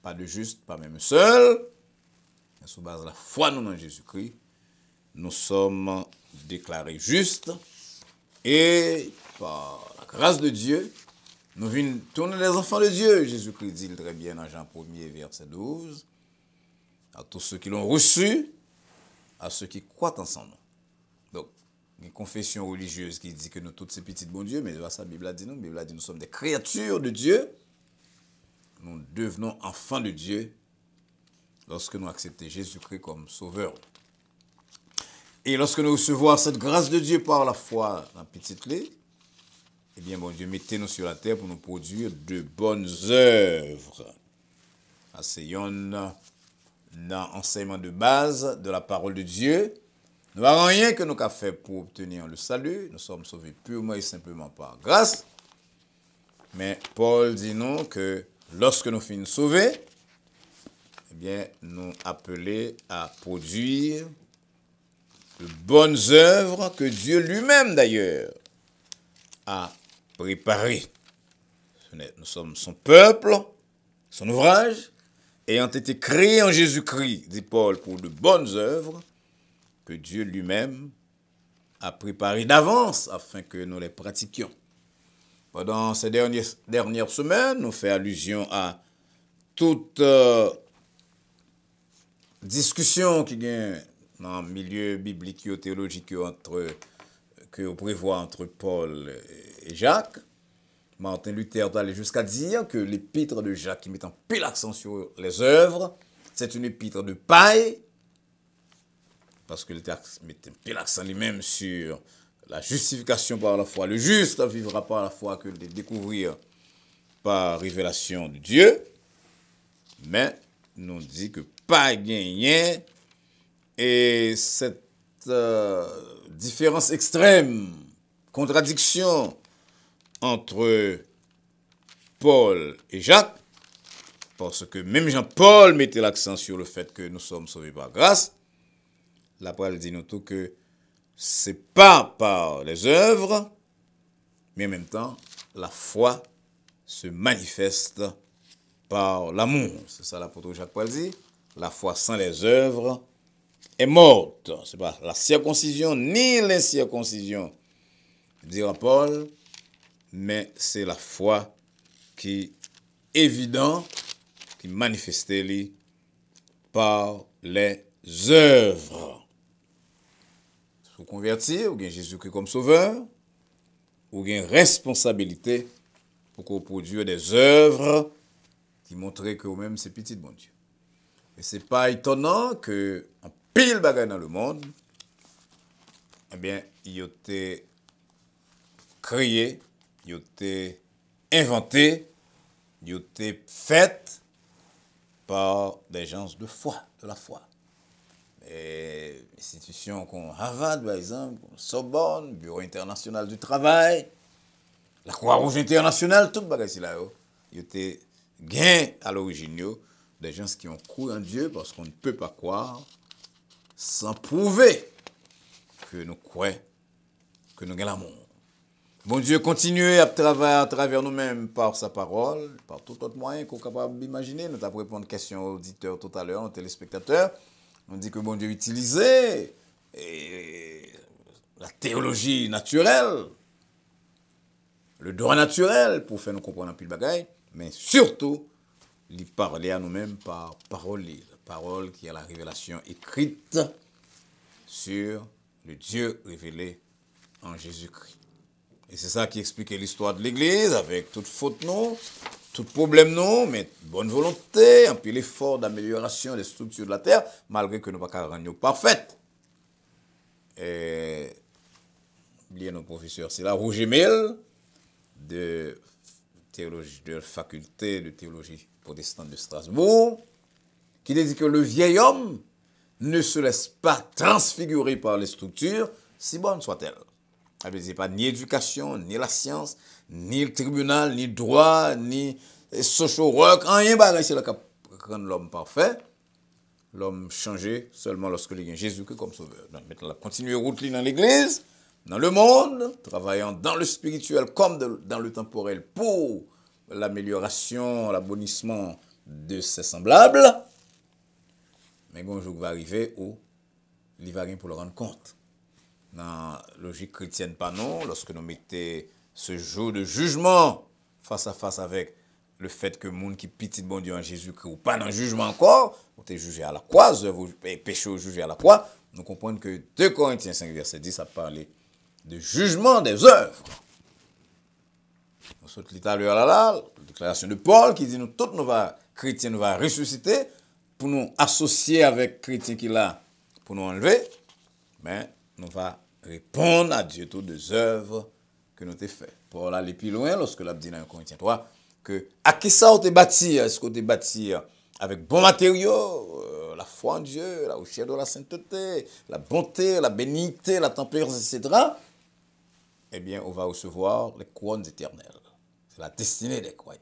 Pas de juste, pas même seul. Mais sur base de la foi nous en Jésus-Christ, nous sommes déclarés justes. Et par la grâce de Dieu, nous venons tourner les enfants de Dieu. Jésus-Christ dit très bien dans Jean 1er, verset 12. À tous ceux qui l'ont reçu, à ceux qui croient en son nom. Donc, une confession religieuse qui dit que nous tous ces petits bon Dieu, mais ça, la Bible a dit nous. La Bible a dit nous sommes des créatures de Dieu. Nous devenons enfants de Dieu lorsque nous acceptons Jésus-Christ comme sauveur. Et lorsque nous recevons cette grâce de Dieu par la foi dans la petite lait, eh bien, bon Dieu, mettez-nous sur la terre pour nous produire de bonnes œuvres. Asseyons dans l'enseignement de base de la parole de Dieu. Nous n'avons rien que nous avons fait pour obtenir le salut. Nous sommes sauvés purement et simplement par grâce. Mais Paul dit non que lorsque nous finissons sauvés, bien, nous appeler à produire de bonnes œuvres que Dieu lui-même, d'ailleurs, a préparées. Nous sommes son peuple, son ouvrage, ayant été créé en Jésus-Christ, dit Paul, pour de bonnes œuvres que Dieu lui-même a préparées d'avance afin que nous les pratiquions. Pendant ces dernières semaines, nous faisons allusion à toute discussion qui vient dans le milieu biblique et théologique que on prévoit entre Paul et Jacques. Martin Luther est allé jusqu'à dire que l'épître de Jacques, qui met un pile accent sur les œuvres, c'est une épître de paille, parce que l'État met un pile accent lui-même sur la justification par la foi. Le juste vivra par la foi que de découvrir par révélation de Dieu. Mais nous dit que pas gagné. Et cette différence extrême, contradiction entre Paul et Jacques, parce que même Jean-Paul mettait l'accent sur le fait que nous sommes sauvés par grâce, la parole dit nous tout que c'est pas par les œuvres, mais en même temps, la foi se manifeste par l'amour. C'est ça l'apôtre Jacques-Paul dit. La foi sans les œuvres est morte. C'est pas la circoncision ni l'incirconcision, dira Paul, mais c'est la foi qui est évidente, qui manifeste par les œuvres. Pour convertir, ou bien Jésus-Christ comme sauveur, ou bien responsabilité pour qu'on produise des œuvres qui montraient que vous-même c'est petit de bon Dieu. Et c'est pas étonnant que en pile bagaille dans le monde, eh bien, il a été créé, il a été inventé, il a été fait par des gens de foi, de la foi. Et institutions comme Harvard, par exemple, Sorbonne, Bureau international du travail, la Croix-Rouge internationale, tout bagage là, il y a été gain à l'origine des gens qui ont cru en Dieu parce qu'on ne peut pas croire sans prouver que nous croyons, que nous avons l'amour. Bon Dieu continue à travailler à travers nous-mêmes par sa parole, par tout autre moyen qu'on est capable d'imaginer. Nous avons répondu à une question aux auditeurs tout à l'heure, aux téléspectateurs. On dit que bon Dieu utilisait la théologie naturelle, le droit naturel pour faire nous comprendre un peu le bagaille, mais surtout, il parlait à nous-mêmes par parole, la parole qui est la révélation écrite sur le Dieu révélé en Jésus-Christ. Et c'est ça qui explique l'histoire de l'Église, avec toute faute non, tout problème non, mais bonne volonté, un peu l'effort d'amélioration des structures de la terre, malgré que nous ne pouvons pas rendre parfaites. Et oubliez nos professeurs, c'est là Roger Mel, de théologie, de faculté de théologie protestante de Strasbourg, qui dit que le vieil homme ne se laisse pas transfigurer par les structures, si bonnes soient-elles. Ça veut dire pas ni éducation, ni la science, ni le tribunal, ni le droit, ni social work, rien barré, c'est là qui rend l'homme parfait. L'homme changé seulement lorsque il y a Jésus-Christ comme sauveur. Donc maintenant, la continuer route dans l'église, dans le monde, travaillant dans le spirituel comme dans le temporel pour l'amélioration, l'abonissement de ses semblables. Mais un jour va arriver où il va rien pour le rendre compte. Dans la logique chrétienne, pas non, lorsque nous mettons ce jour de jugement face à face avec le fait que le monde qui petit bon Dieu en Jésus-Christ ou pas dans le jugement encore, ou t'es jugé à la croix, vous péché ou jugé à la croix, nous comprenons que 2 Corinthiens 5, verset 10 a parlé de jugement des œuvres. On saute tout à l'heure là, la déclaration de Paul qui dit nous tous nous va chrétiens nous va ressusciter pour nous associer avec chrétiens qui là pour nous enlever, mais nous va répondre à Dieu toutes les œuvres que nous avons faites. Paul aller plus loin lorsque l'a dit dans 1 Corinthiens 3 que à qui ça on te bâti, est-ce qu'on te bâti avec bons matériaux, la foi en Dieu, la recherche de la sainteté, la bonté, la bénignité, la tempérance, etc. Eh bien, on va recevoir les couronnes éternelles. C'est la destinée des croyants.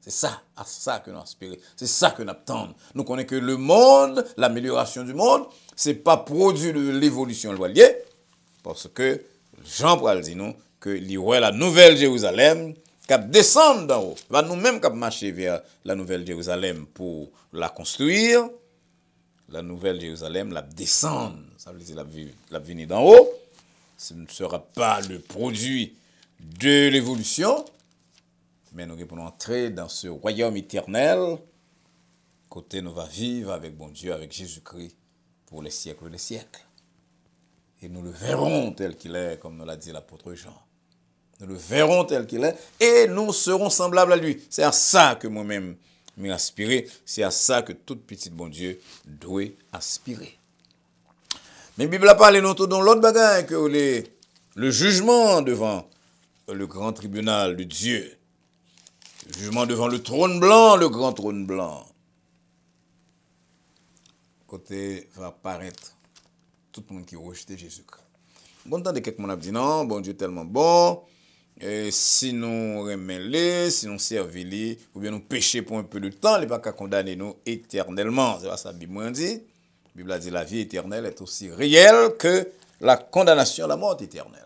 C'est ça, à ça que nous aspirons. C'est ça que nous attendons. Nous connaissons que le monde, l'amélioration du monde, c'est pas produit de l'évolution loyale, parce que Jean-Paul dit nous que la nouvelle Jérusalem qui descend d'en haut, va nous-mêmes qui marcher vers la nouvelle Jérusalem pour la construire. La nouvelle Jérusalem, la descendre, ça veut dire la venir d'en haut. Ce ne sera pas le produit de l'évolution, mais nous allons entrer dans ce royaume éternel, côté nous va vivre avec bon Dieu, avec Jésus-Christ, pour les siècles des siècles. Et nous le verrons tel qu'il est, comme nous l'a dit l'apôtre Jean. Nous le verrons tel qu'il est, et nous serons semblables à lui. C'est à ça que moi-même m'ai aspiré, c'est à ça que toute petite bon Dieu doit aspirer. Mais la Bible a parlé nous dans l'autre bagaille que le jugement devant le grand tribunal de Dieu. Le jugement devant le trône blanc, le grand trône blanc. Côté va apparaître tout le monde qui a rejeté Jésus-Christ. Bon temps de quelqu'un a dit non, bon Dieu est tellement bon, et si nous remettons, si nous servons, ou bien nous péchons pour un peu de temps, il n'est pas qu'à condamner nous éternellement. C'est ça que la Bible dit. La Bible a dit la vie éternelle est aussi réelle que la condamnation à la mort éternelle.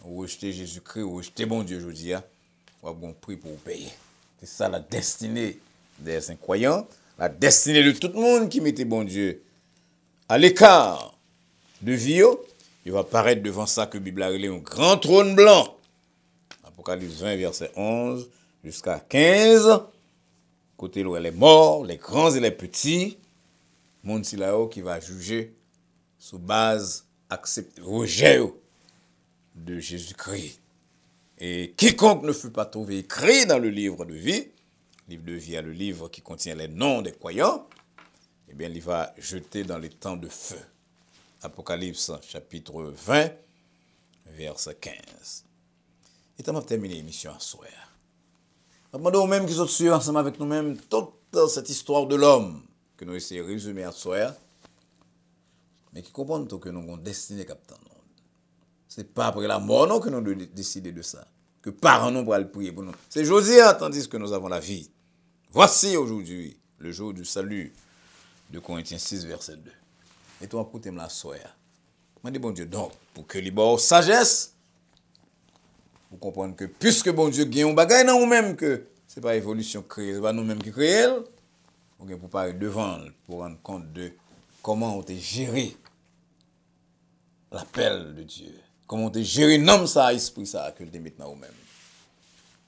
Vous rejetez Jésus-Christ, vous rejetez bon Dieu, je dis, vous avez bon prix pour vous payer. C'est ça la destinée des incroyants, la destinée de tout le monde qui mettait bon Dieu à l'écart de vie. Il va apparaître devant ça que la Bible a relé un grand trône blanc. Apocalypse 20, verset 11 jusqu'à 15. Côté où les morts, les grands et les petits. Monde si là-haut qui va juger sous base rejet de Jésus-Christ. Et quiconque ne fut pas trouvé écrit dans le livre de vie, le livre de vie est le livre qui contient les noms des croyants, eh bien, il va jeter dans les temps de feu. Apocalypse chapitre 20, verset 15. Et on va terminer l'émission à soir. On va demander aux mêmes qui sont sûrs ensemble avec nous-mêmes toute cette histoire de l'homme que nous essayons de résumer à soir, mais qui comprennent que nous avons destiné captain. Ce n'est pas après la mort non, que nous devons décider de ça. Que par nous pour le prier pour nous. C'est Josiah, tandis que nous avons la vie. Voici aujourd'hui le jour du salut de Corinthiens 6, verset 2. Et toi, pour t'aimer la soeur. Je dis bon Dieu, donc, pour que libère sagesse, vous comprenez que puisque bon Dieu gagne un bagage dans nous-mêmes, que ce n'est pas l'évolution créée, ce n'est pas nous-mêmes qui créons, vous pouvez parler devant pour rendre compte de comment on a géré l'appel de Dieu. Comment on a géré l'homme, ça, esprit, ça, que le maintenant nous-mêmes.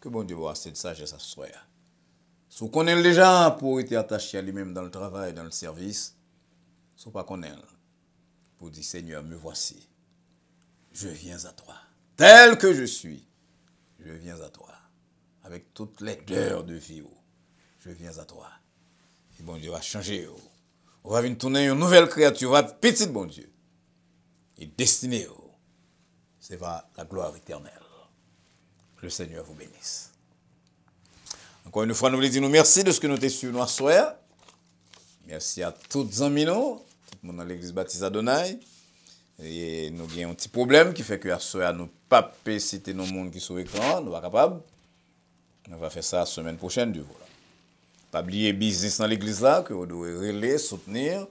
Que bon Dieu voit cette sagesse à soi. Si vous connaissez déjà pour être attaché à lui-même dans le travail, dans le service, si vous ne connaissez pas, pour dire Seigneur, me voici. Je viens à toi. Tel que je suis, je viens à toi. Avec toutes les heures de vie, je viens à toi. Et bon Dieu va changer. On va venir tourner une nouvelle créature, va petite bon Dieu. Et destiné, c'est vers la gloire éternelle. Que le Seigneur vous bénisse. Encore une fois, nous voulons dire merci de ce que nous avons su nous à soir. Merci à tous les amis, tout le monde dans l'église baptiste Adonai. Et nous avons un petit problème qui fait que à soir, nous ne pouvons pas citer nos monde qui sont sur l'écran, nous ne sommes pas capables. On va faire ça la semaine prochaine, Dieu voilà. Pas oublier business dans l'église là, que vous devez relayer, soutenir.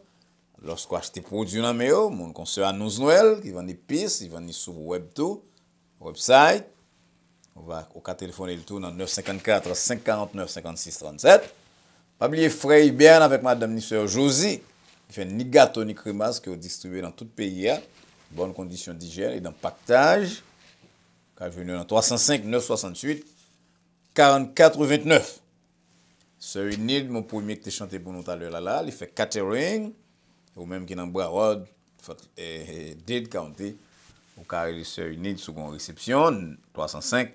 Lorsqu'on achète des produits dans les mains, mon conseil à nous Noël, qui vendent des pistes, ils vendent sur web tout, website. On va au cas téléphoner le tout dans 954 549 56 37. Pas oublier frère bien avec madame ni sœur Josie, qui fait ni gâteau ni crémasse que vous distribuez dans tout le pays, bonnes conditions d'hygiène et dans pactage. Quand je viens dans 305 968 44 29. Sœur Unide, mon premier qui t'a chanté pour nous tout à l'heure là, il fait catering, ou même qui est dans Broward, Dade County, au carré de Sœur Unide, seconde réception, 305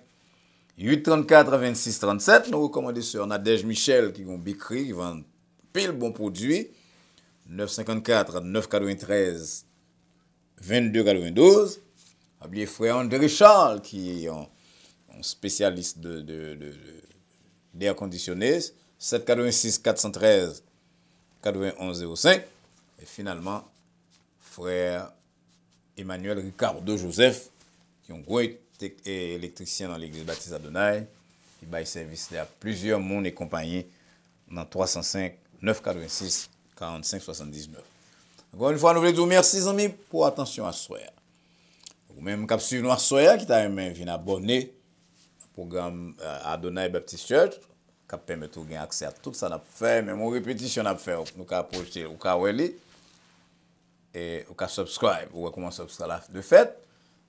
834 26 37. Nous recommandons Sœur Nadège Michel qui ont bicri, qui vend pile bon produit, 954 993 22 92. Oubliez frère André Charles qui est un spécialiste d'air conditionné, 786 413 91 05. Et finalement, frère Emmanuel Ricardo Joseph, qui est un gros électricien dans l'église baptiste Adonai, qui baille service à plusieurs mondes et compagnies dans 305 986 45 79. Encore une fois, nous voulons dire merci, amis, pour attention à soi. Ou même cap suivre nous à soi, qui t'a même venu abonner au programme Adonai Baptist Church, qui permet de gagner accès à tout ça n'a fait, même en répétition n'a fait, nous avons projeté, nous avons et vous pouvez subscribe, vous comment subscribe de fait,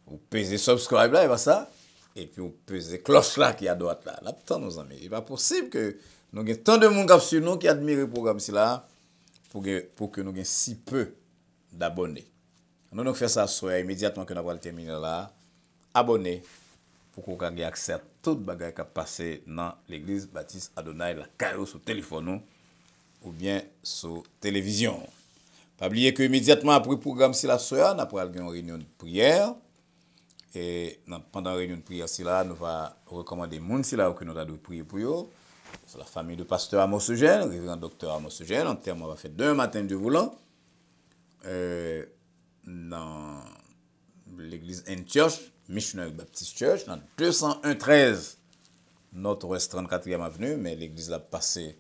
vous pesez subscribe là, et va ça, et puis vous pesez cloche là qui est à droite là. Là, tant nos amis, il n'est pas possible que nous ayons tant de monde qui sur nous qui admire le programme là pour que nous ayons si peu d'abonnés. Nous allons faire ça soit immédiatement que nous allons terminer là, abonnez pour que vous ayez accès à tout le bagage qui a passé dans l'église Baptiste Adonai, la caillou sur téléphone ou bien sur télévision. Pas oublier que immédiatement après le programme si la soeur, nous avons une réunion de prière. Et pendant la réunion de prière, si là, nous allons recommander les gens si là que nous avons prier pour eux. C'est la famille du pasteur Amos Eugène, révérend docteur Amos Eugène. En termes, on va faire demain matin de volant. Dans l'église Church, Missionary Baptist Church, dans 201-13, Nord-Ouest 34e avenue, mais l'église l'a passé.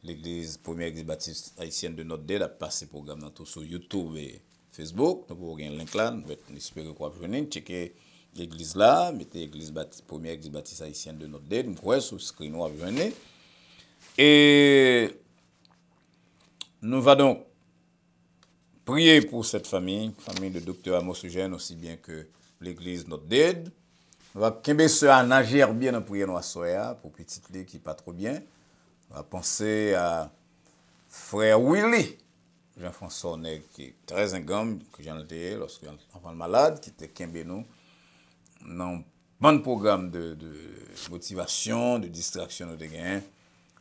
L'église, première église baptiste haïtienne de Notre-Dame, a passé le programme dans tout sur YouTube et Facebook. Nous pouvons gagner un link là, nous espérons qu'on va venir checker l'église là, mettez l'église première église baptiste haïtienne de Notre-Dame, nous pouvons sur le screen, nous va venir. Et nous allons donc prier pour cette famille de docteur Amos Eugène, aussi bien que l'église Notre-Dame. Nous allons qu'un sœur à nager bien dans prier nos soya pour petite lait qui pas trop bien. On va penser à frère Willy, Jean-François Nègre, qui est très ingame, que j'en étais lorsque j'étais malade, qui était Kembe nous, dans un bon programme de motivation, de distraction de gain.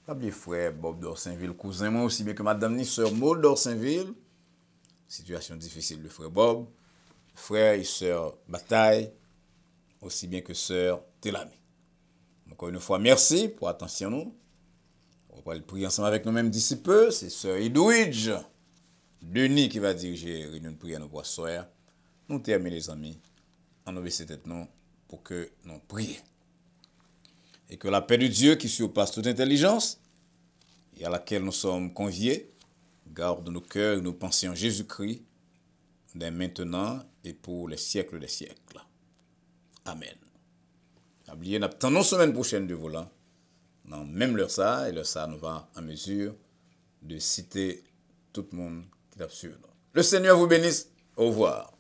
Pas oublier frère Bob d'Orsainville, cousin moi aussi bien que madame ni sœur Maud d'Orsainville. Situation difficile de frère Bob, frère et sœur Bataille, aussi bien que sœur Telami. Encore une fois, merci pour attention nous. On va le prier ensemble avec nous-mêmes d'ici peu. C'est sœur Edwidge Denis qui va diriger la réunion de prière pour soir. Nous terminons les amis. En nous baisser tête nous pour que nous prions. Et que la paix de Dieu qui surpasse toute intelligence et à laquelle nous sommes conviés garde nos cœurs et nos pensées en Jésus-Christ dès maintenant et pour les siècles des siècles. Amen. N'oubliez pas, non semaine prochaine de volant. Non, même leur ça, et leur ça nous va en mesure de citer tout le monde qui est absurde. Le Seigneur vous bénisse. Au revoir.